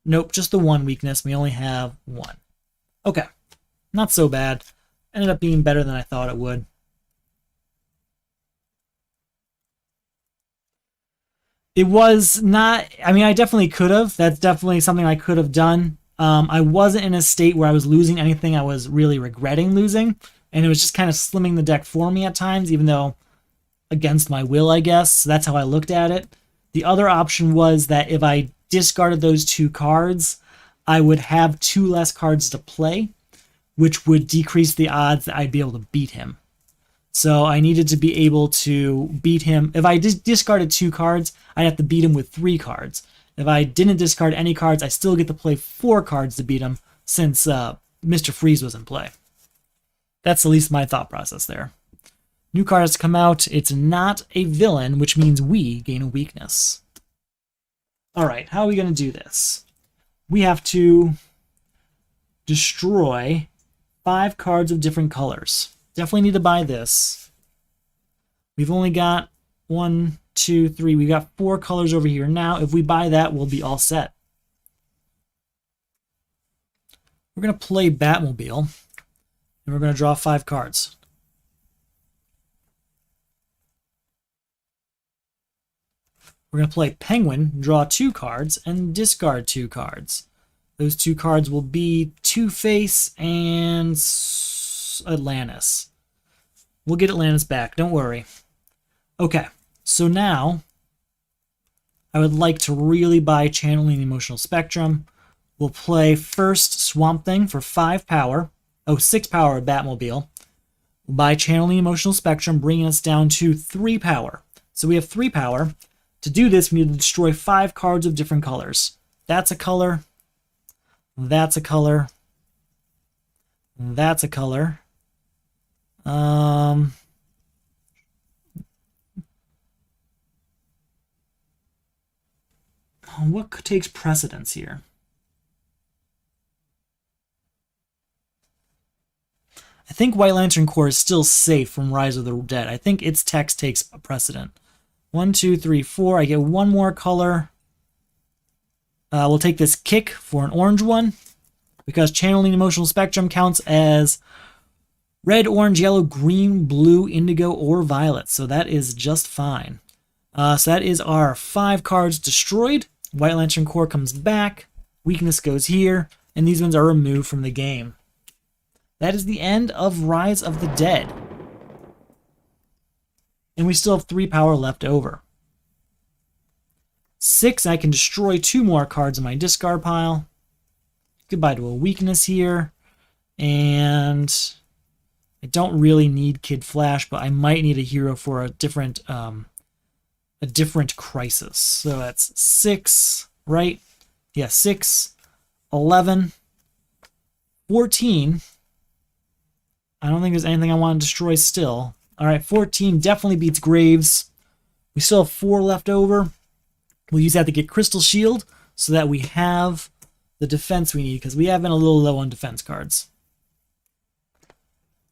Nope, just the 1 weakness. We only have 1. Okay, not so bad. Ended up being better than I thought it would. It was not, I mean, I definitely could have. That's definitely something I could have done. I wasn't in a state where I was losing anything I was really regretting losing, and it was just kind of slimming the deck for me at times, even though against my will, I guess. So that's how I looked at it. The other option was that if I discarded those 2 cards, I would have 2 less cards to play, which would decrease the odds that I'd be able to beat him. So I needed to be able to beat him. If I discarded 2 cards, I'd have to beat him with 3 cards. If I didn't discard any cards, I still get to play 4 cards to beat him since Mr. Freeze was in play. That's at least my thought process there. New card has come out. It's not a villain, which means we gain a weakness. Alright, how are we going to do this? We have to destroy 5 cards of different colors. Definitely need to buy this. We've only got 1, 2, 3. We've got 4 colors over here. Now, if we buy that, we'll be all set. We're going to play Batmobile, and we're going to draw 5 cards. We're going to play Penguin, draw 2 cards, and discard 2 cards. Those 2 cards will be Two-Face and Atlantis. We'll get Atlantis back, don't worry. Okay, so now I would like to really buy Channeling the Emotional Spectrum. We'll play first Swamp Thing for 5 power. 6 power Batmobile. We'll buy Channeling the Emotional Spectrum, bringing us down to 3 power. So we have 3 power. To do this, we need to destroy 5 cards of different colors. That's a color. That's a color. That's a color. What takes precedence here? I think White Lantern Corps is still safe from Rise of the Dead. I think its text takes precedent. 1, 2, 3, 4. I get one more color. We'll take this kick for an orange one, because channeling emotional spectrum counts as red, orange, yellow, green, blue, indigo, or violet. So that is just fine. So that is our 5 cards destroyed. White Lantern Corps comes back. Weakness goes here. And these ones are removed from the game. That is the end of Rise of the Dead. And we still have 3 power left over. 6, I can destroy 2 more cards in my discard pile. Goodbye to a weakness here. And I don't really need Kid Flash, but I might need a hero for a different crisis. So that's 6, right? Yeah, 6, 11, 14. I don't think there's anything I want to destroy still. All right, 14 definitely beats Graves. We still have 4 left over. We'll use that to get Crystal Shield so that we have the defense we need, because we have been a little low on defense cards.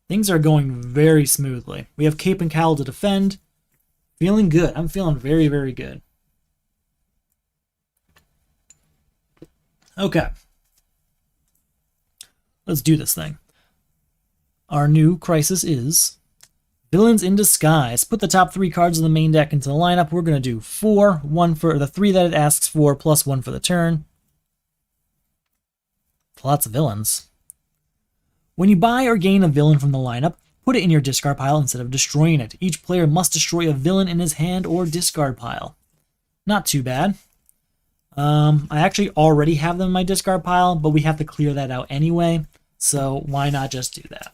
Things are going very smoothly. We have Cape and Cowl to defend. Feeling good. I'm feeling very, very good. Okay. Let's do this thing. Our new crisis is Villains in Disguise. Put the top 3 cards of the main deck into the lineup. We're going to do 4, 1 for the 3 that it asks for, plus 1 for the turn. Lots of villains. When you buy or gain a villain from the lineup, put it in your discard pile instead of destroying it. Each player must destroy a villain in his hand or discard pile. Not too bad. I actually already have them in my discard pile, but we have to clear that out anyway, so why not just do that?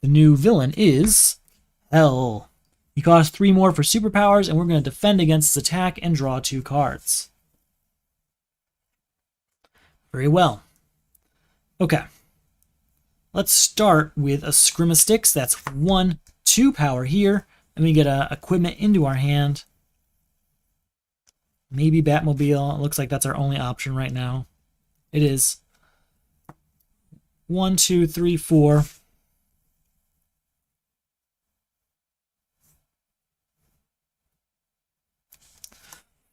The new villain is Hell. He costs 3 more for superpowers, and we're going to defend against his attack and draw 2 cards. Very well. Okay. Let's start with a Scrimastix. That's 1, 2 power here, and we get equipment into our hand. Maybe Batmobile. It looks like that's our only option right now. It is. 1, 2, 3, 4.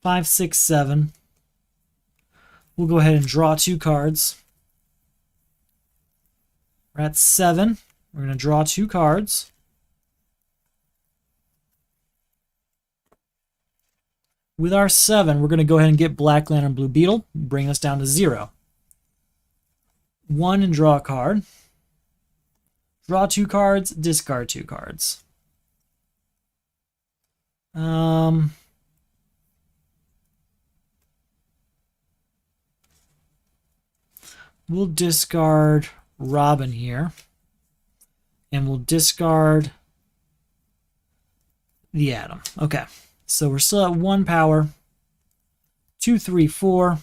5, 6, 7. We'll go ahead and draw 2 cards. We're at 7. We're going to draw 2 cards. With our 7, we're going to go ahead and get Black Lantern Blue Beetle, bring us down to 0. 1 and draw a card. Draw 2 cards, discard 2 cards. We'll discard Robin here. And we'll discard the Atom. Okay. So we're still at 1 power. 2, 3, 4.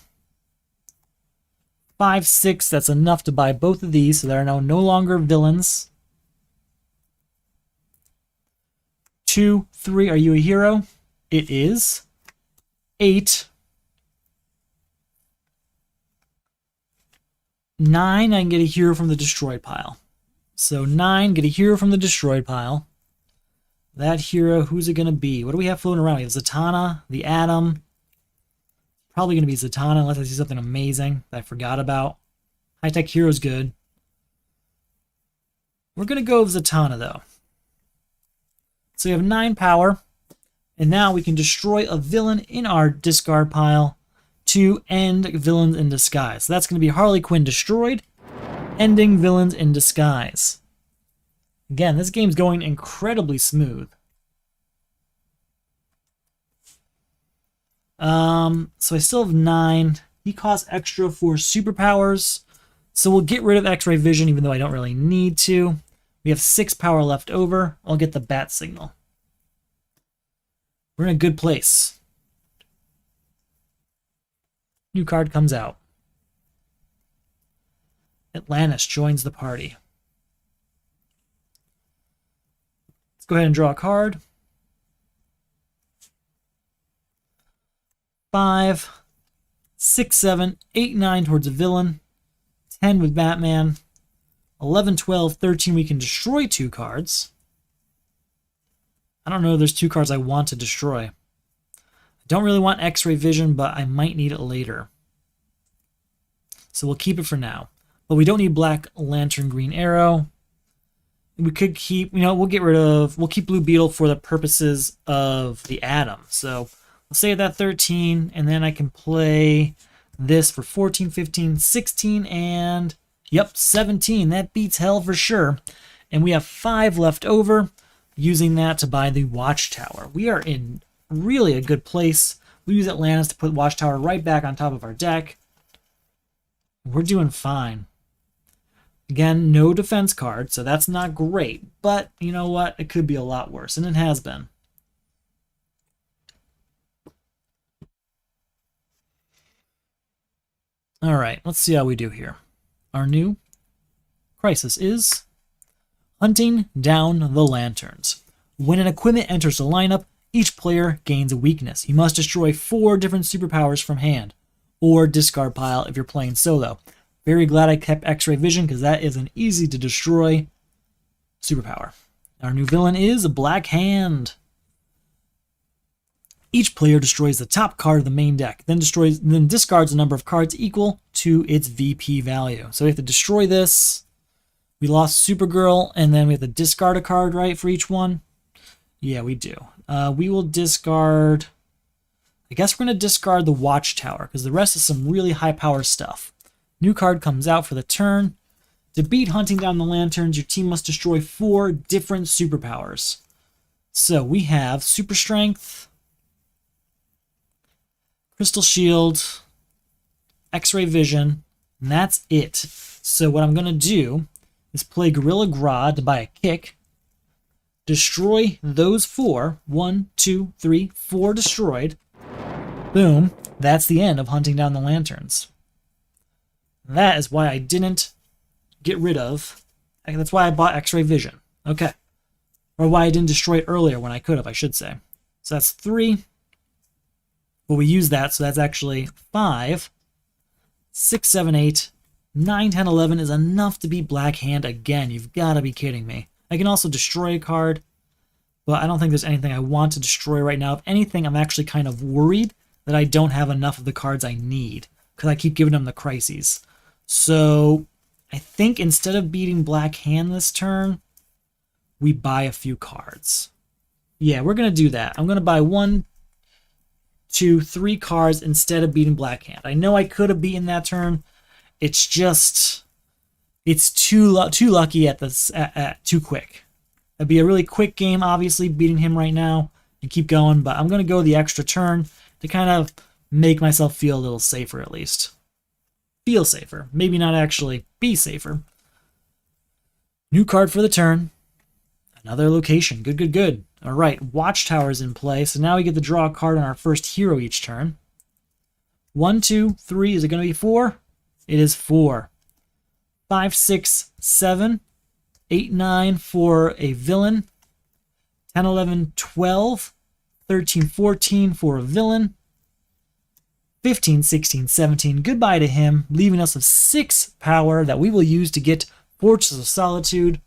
5, 6. That's enough to buy both of these, so there are now no longer villains. 2, 3. Are you a hero? It is. 8. 9. I can get a hero from the destroyed pile. So 9, get a hero from the destroyed pile. That hero, who's it going to be? What do we have floating around? We have Zatanna, the Atom. Probably going to be Zatanna unless I see something amazing that I forgot about. High-tech hero's good. We're going to go with Zatanna, though. So we have 9 power. And now we can destroy a villain in our discard pile to end Villains in Disguise. So that's going to be Harley Quinn destroyed, ending Villains in Disguise. Again, this game's going incredibly smooth. So I still have 9. He costs extra for superpowers. So we'll get rid of X-Ray Vision, even though I don't really need to. We have 6 power left over. I'll get the Bat Signal. We're in a good place. New card comes out. Atlantis joins the party. Let's go ahead and draw a card. 5, 6, 7, 8, 9 towards a villain. 10 with Batman. 11, 12, 13, we can destroy 2 cards. I don't know if there's 2 cards I want to destroy. I don't really want X-ray vision, but I might need it later. So we'll keep it for now. But we don't need Black Lantern Green Arrow. We could keep, we'll keep Blue Beetle for the purposes of the Atom. So we'll say that 13, and then I can play this for 14, 15, 16, and yep, 17. That beats hell for sure. And we have 5 left over, using that to buy the Watchtower. We are in really a good place. We use Atlantis to put Watchtower right back on top of our deck. We're doing fine. Again, no defense card, so that's not great. But you know what? It could be a lot worse, and it has been. All right, let's see how we do here. Our new crisis is hunting down the lanterns. When an equipment enters the lineup, each player gains a weakness. You must destroy 4 different superpowers from hand, or discard pile if you're playing solo. Very glad I kept X-ray vision because that is an easy to destroy superpower. Our new villain is Black Hand. Each player destroys the top card of the main deck, then discards a number of cards equal to its VP value. So we have to destroy this. We lost Supergirl, and then we have to discard a card, right, for each one? Yeah, we do. We will discard... I guess we're going to discard the Watchtower, because the rest is some really high power stuff. New card comes out for the turn. To beat hunting down the lanterns, your team must destroy 4 different superpowers. So we have Super Strength, Crystal Shield, X-Ray Vision, and that's it. So what I'm going to do is play Gorilla Grodd to buy a kick, destroy those 4. 1, 2, 3, 4 destroyed. Boom. That's the end of hunting down the lanterns. That is why I didn't get rid of... That's why I bought X-Ray Vision. Okay. Or why I didn't destroy it earlier when I could have, I should say. So that's 3. Well, we use that, so that's actually 5. 6, 7, 8. 9, 10, 11 is enough to beat Black Hand again. You've got to be kidding me. I can also destroy a card, but I don't think there's anything I want to destroy right now. If anything, I'm actually kind of worried that I don't have enough of the cards I need, because I keep giving them the crises. So I think instead of beating Black Hand this turn, we buy a few cards. Yeah, we're going to do that. I'm going to buy 1, 2, 3 cards instead of beating Black Hand. I know I could have beaten that turn. It's just, it's too lucky at this, too quick. It'd be a really quick game, obviously, beating him right now and keep going, but I'm going to go the extra turn to kind of make myself feel a little safer at least. Feel safer. Maybe not actually be safer. New card for the turn. Another location. Good, good, good. All right, Watchtower's in play, so now we get to draw a card on our first hero each turn. 1, 2, 3. Is it going to be 4? It is 4. 5, 6, 7, 8, 9 for a villain. 10, 11, 12, 13, 14 for a villain. 15, 16, 17. Goodbye to him, leaving us with 6 power that we will use to get Fortress of Solitude.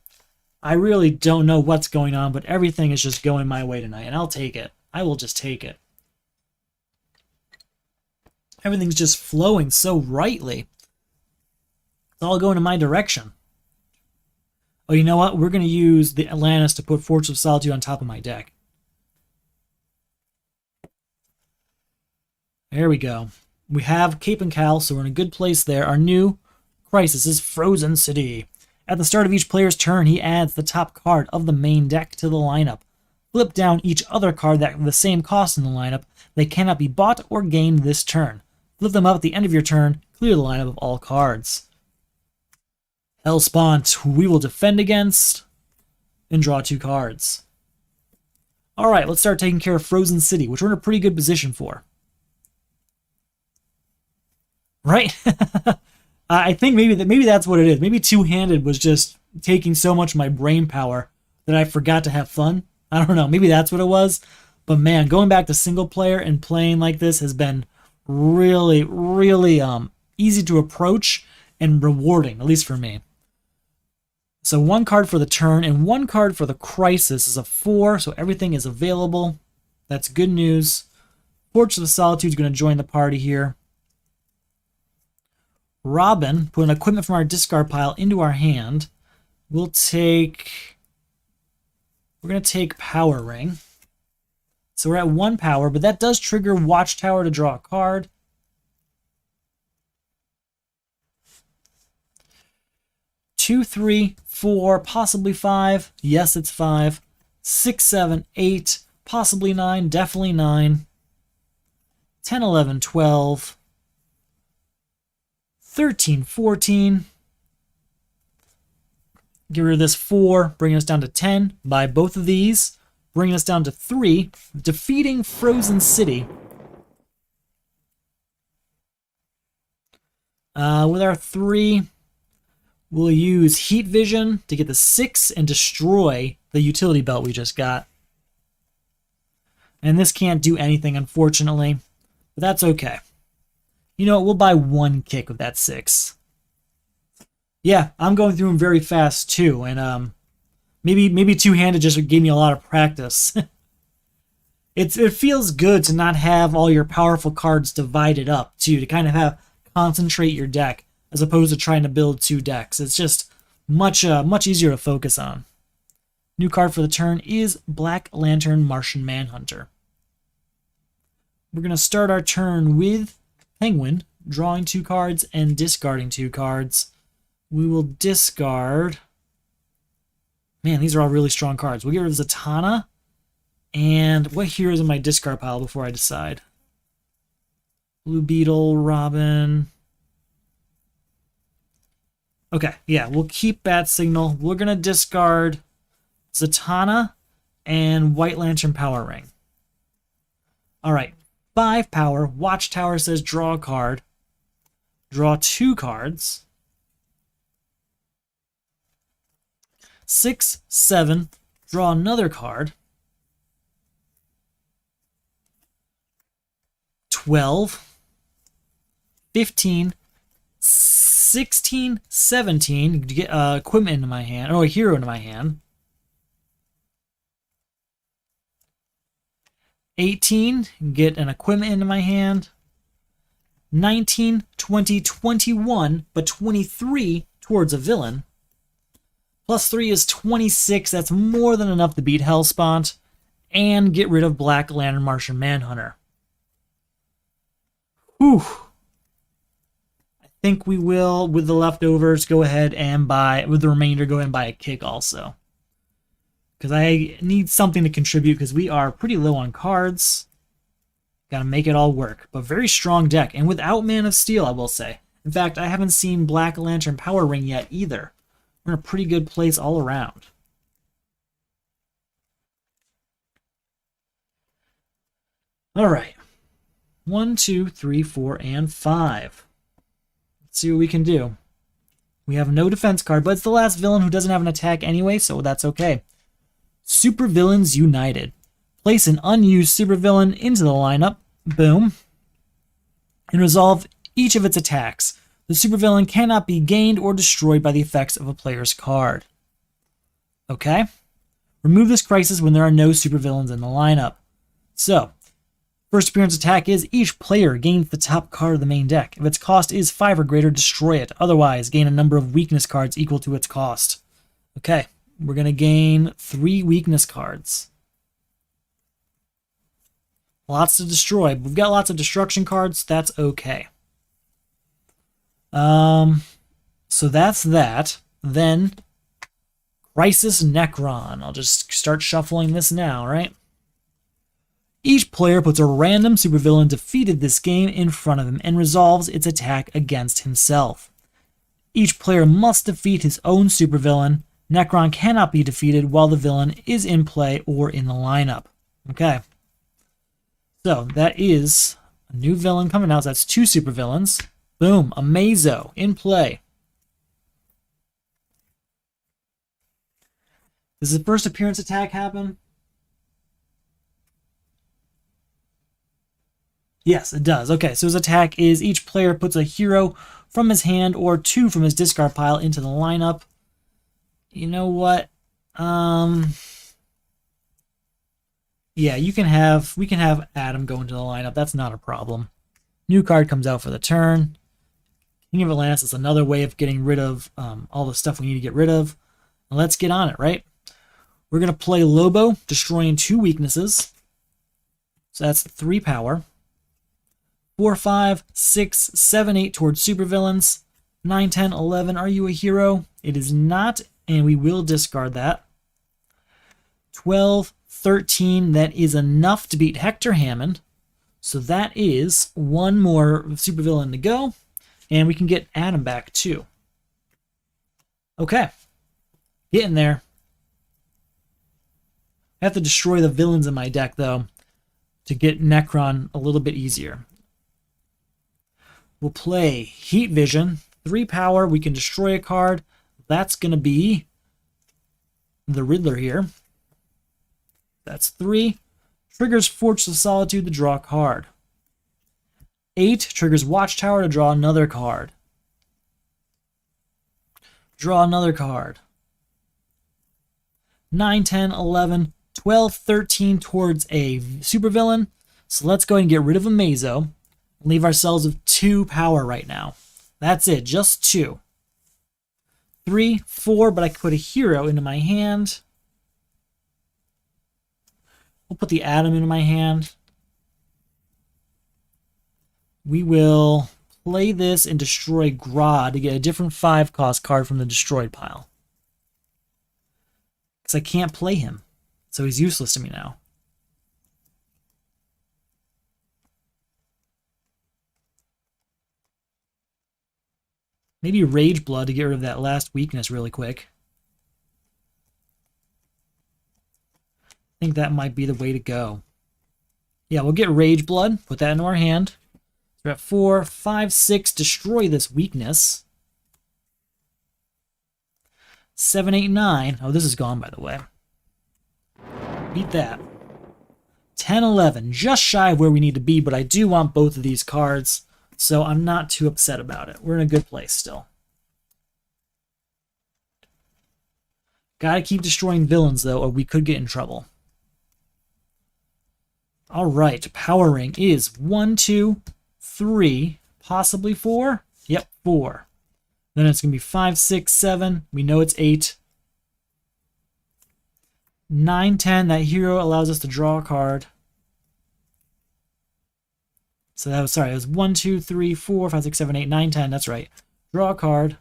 I really don't know what's going on, but everything is just going my way tonight, and I'll take it. I will just take it. Everything's just flowing so rightly. It's all going in my direction. Oh, you know what? We're going to use the Atlantis to put Fortress of Solitude on top of my deck. There we go. We have Cape and Cal, so we're in a good place there. Our new crisis is Frozen City. At the start of each player's turn, he adds the top card of the main deck to the lineup. Flip down each other card that have the same cost in the lineup. They cannot be bought or gained this turn. Flip them up at the end of your turn. Clear the lineup of all cards. Hellspawn, who we will defend against, and draw 2 cards. Alright, let's start taking care of Frozen City, which we're in a pretty good position for. Right? I think maybe that's what it is. Maybe Two-Handed was just taking so much of my brain power that I forgot to have fun. I don't know. Maybe that's what it was. But man, going back to single player and playing like this has been really, really easy to approach and rewarding, at least for me. So 1 card for the turn and 1 card for the crisis is a 4, so everything is available. That's good news. Fortress of Solitude is going to join the party here. Robin, put an equipment from our discard pile into our hand. We're going to take Power Ring. So we're at 1 power, but that does trigger Watchtower to draw a card. Two, 3, 4, possibly 5. Yes, it's 5. 6, 7, 8, possibly 9, definitely 9. 10, 11, 12. 13, 14. Get rid of this 4, bringing us down to 10. Buy both of these, bringing us down to 3. Defeating Frozen City. With our 3, we'll use Heat Vision to get the 6 and destroy the utility belt we just got. And this can't do anything, unfortunately, but that's okay. You know what, we'll buy 1 kick with that 6. Yeah, I'm going through them very fast too, and maybe two-handed just gave me a lot of practice. It feels good to not have all your powerful cards divided up too, to kind of concentrate your deck as opposed to trying to build 2 decks. It's just much easier to focus on. New card for the turn is Black Lantern Martian Manhunter. We're going to start our turn with Penguin, drawing 2 cards and discarding 2 cards. We will discard... Man, these are all really strong cards. We'll get rid of Zatanna. And what heroes in my discard pile before I decide? Blue Beetle, Robin... Okay, yeah, we'll keep Bat Signal. We're going to discard Zatanna and White Lantern Power Ring. Alright, 5 power. Watchtower says draw a card. Draw 2 cards. 6, 7, draw another card. 12, 15, 16, 17, get equipment into my hand, or a hero into my hand. 18, get an equipment into my hand. 19, 20, 21, but 23 towards a villain. Plus 3 is 26, that's more than enough to beat Hellspawn, and get rid of Black Lantern Martian Manhunter. Whew. I think we will, with the leftovers, go ahead and buy, with the remainder, go ahead and buy a kick also. Because I need something to contribute, because we are pretty low on cards. Gotta make it all work. But very strong deck, and without Man of Steel, I will say. In fact, I haven't seen Black Lantern Power Ring yet either. We're in a pretty good place all around. Alright. 1, 2, 3, 4, and 5. Let's see what we can do. We have no defense card, but it's the last villain who doesn't have an attack anyway, so that's okay. Supervillains United. Place an unused supervillain into the lineup. Boom. And resolve each of its attacks. The supervillain cannot be gained or destroyed by the effects of a player's card. Okay. Remove this crisis when there are no supervillains in the lineup. So, first appearance attack is each player gains the top card of the main deck. If its cost is 5 or greater, destroy it. Otherwise, gain a number of weakness cards equal to its cost. Okay, we're going to gain 3 weakness cards. Lots to destroy. We've got lots of destruction cards. That's okay. So that's that. Then, Crisis Necron. I'll just start shuffling this now, right? Each player puts a random supervillain defeated this game in front of him and resolves its attack against himself. Each player must defeat his own supervillain. Necron cannot be defeated while the villain is in play or in the lineup. Okay. So, that is a new villain coming out. So that's 2 supervillains. Boom. Amazo in play. Does the first appearance attack happen? Yes, it does. Okay, so his attack is each player puts a hero from his hand or 2 from his discard pile into the lineup. You know what? Yeah, we can have Adam go into the lineup. That's not a problem. New card comes out for the turn. King of Atlantis is another way of getting rid of all the stuff we need to get rid of. Now let's get on it, right? We're going to play Lobo, destroying 2 weaknesses. So that's 3 power. 4, 5, 6, 7, 8 towards supervillains. 9, 10, 11, are you a hero? It is not, and we will discard that. 12, 13, that is enough to beat Hector Hammond. So that is 1 more supervillain to go, and we can get Adam back too. Okay, getting there. I have to destroy the villains in my deck, though, to get Necron a little bit easier. We'll play Heat Vision. 3 power, we can destroy a card. That's going to be the Riddler here. That's 3. Triggers Fortress of Solitude to draw a card. 8 triggers Watchtower to draw another card. Draw another card. 9, 10, 11, 12, 13 towards a supervillain. So let's go ahead and get rid of a Mazo. Leave ourselves with 2 power right now. That's it, just 2. 3, 4, but I could put a hero into my hand. We'll put the Atom into my hand. We will play this and destroy Grodd to get a different 5-cost card from the destroyed pile. Because I can't play him, so he's useless to me now. Maybe Rage Blood to get rid of that last weakness really quick. I think that might be the way to go. Yeah, we'll get Rage Blood, put that into our hand. So we're at 4, 5, 6, destroy this weakness. 7, 8, 9. Oh, this is gone, by the way. Beat that. 10, 11, just shy of where we need to be, but I do want both of these cards, so I'm not too upset about it. We're in a good place still. Gotta keep destroying villains, though, or we could get in trouble. Alright, Power Ring is 1, 2, 3, possibly 4? Yep, 4. Then it's going to be 5, 6, 7. We know it's 8. 9, 10. That hero allows us to draw a card. So that was, sorry, it was 1, 2, 3, 4, 5, 6, 7, 8, 9, 10. That's right. Draw a card.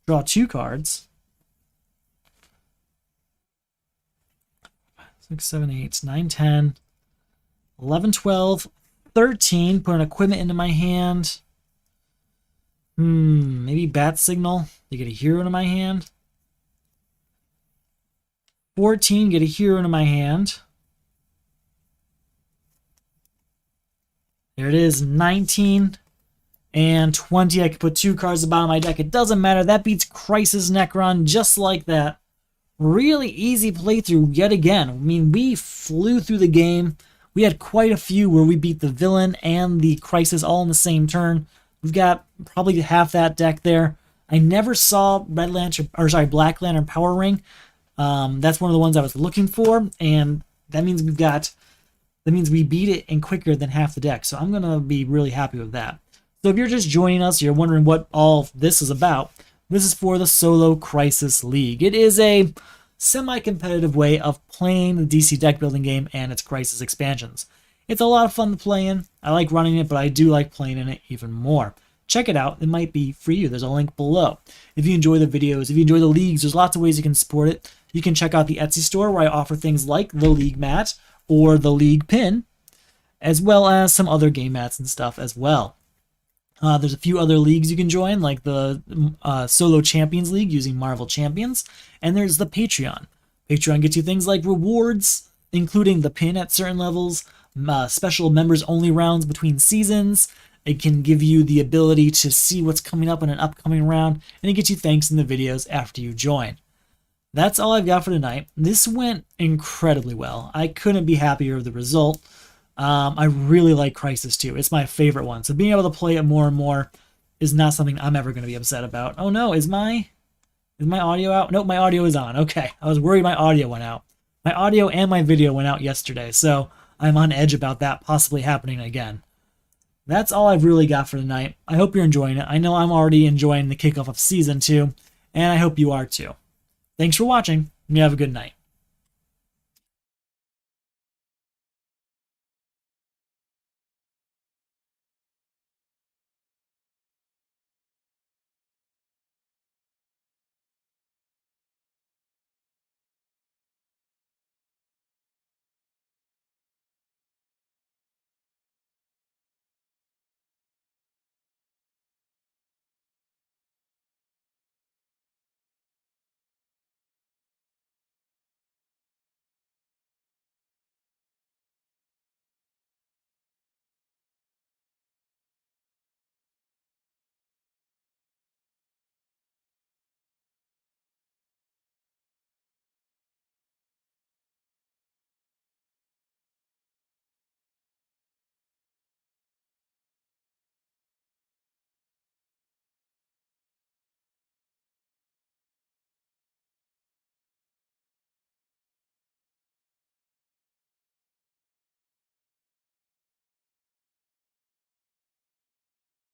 Draw 2 cards. 6, 7, 8, 9, 10. 11, 12, 13. Put an equipment into my hand. Maybe Bat Signal to get a hero into my hand. 14, get a hero into my hand. There it is, 19 and 20. I could put 2 cards at the bottom of my deck. It doesn't matter. That beats Crisis Necron just like that. Really easy playthrough yet again. I mean, we flew through the game. We had quite a few where we beat the villain and the Crisis all in the same turn. We've got probably half that deck there. I never saw Black Lantern Power Ring. That's one of the ones I was looking for, and that means we beat it in quicker than half the deck. So I'm gonna be really happy with that. So if you're just joining us, you're wondering what all this is about. This is for the Solo Crisis League. It is a semi-competitive way of playing the DC deck building game and its Crisis expansions. It's a lot of fun to play in. I like running it, but I do like playing in it even more. Check it out. It might be for you. There's a link below. If you enjoy the videos, if you enjoy the leagues, there's lots of ways you can support it. You can check out the Etsy store where I offer things like the League Mat or the League Pin, as well as some other game mats and stuff as well. There's a few other leagues you can join, like the Solo Champions League using Marvel Champions, and there's the Patreon. Patreon gets you things like rewards, including the pin at certain levels, special members-only rounds between seasons. It can give you the ability to see what's coming up in an upcoming round, and it gets you thanks in the videos after you join. that's all I've got for tonight. This went incredibly well. I couldn't be happier with the result. I really like Crisis 2. It's my favorite one. So being able to play it more and more is not something I'm ever going to be upset about. Oh no, is my audio out? Nope, my audio is on. Okay, I was worried my audio went out. My audio and my video went out yesterday, so I'm on edge about that possibly happening again. That's all I've really got for tonight. I hope you're enjoying it. I know I'm already enjoying the kickoff of Season 2, and I hope you are too. Thanks for watching, and you have a good night.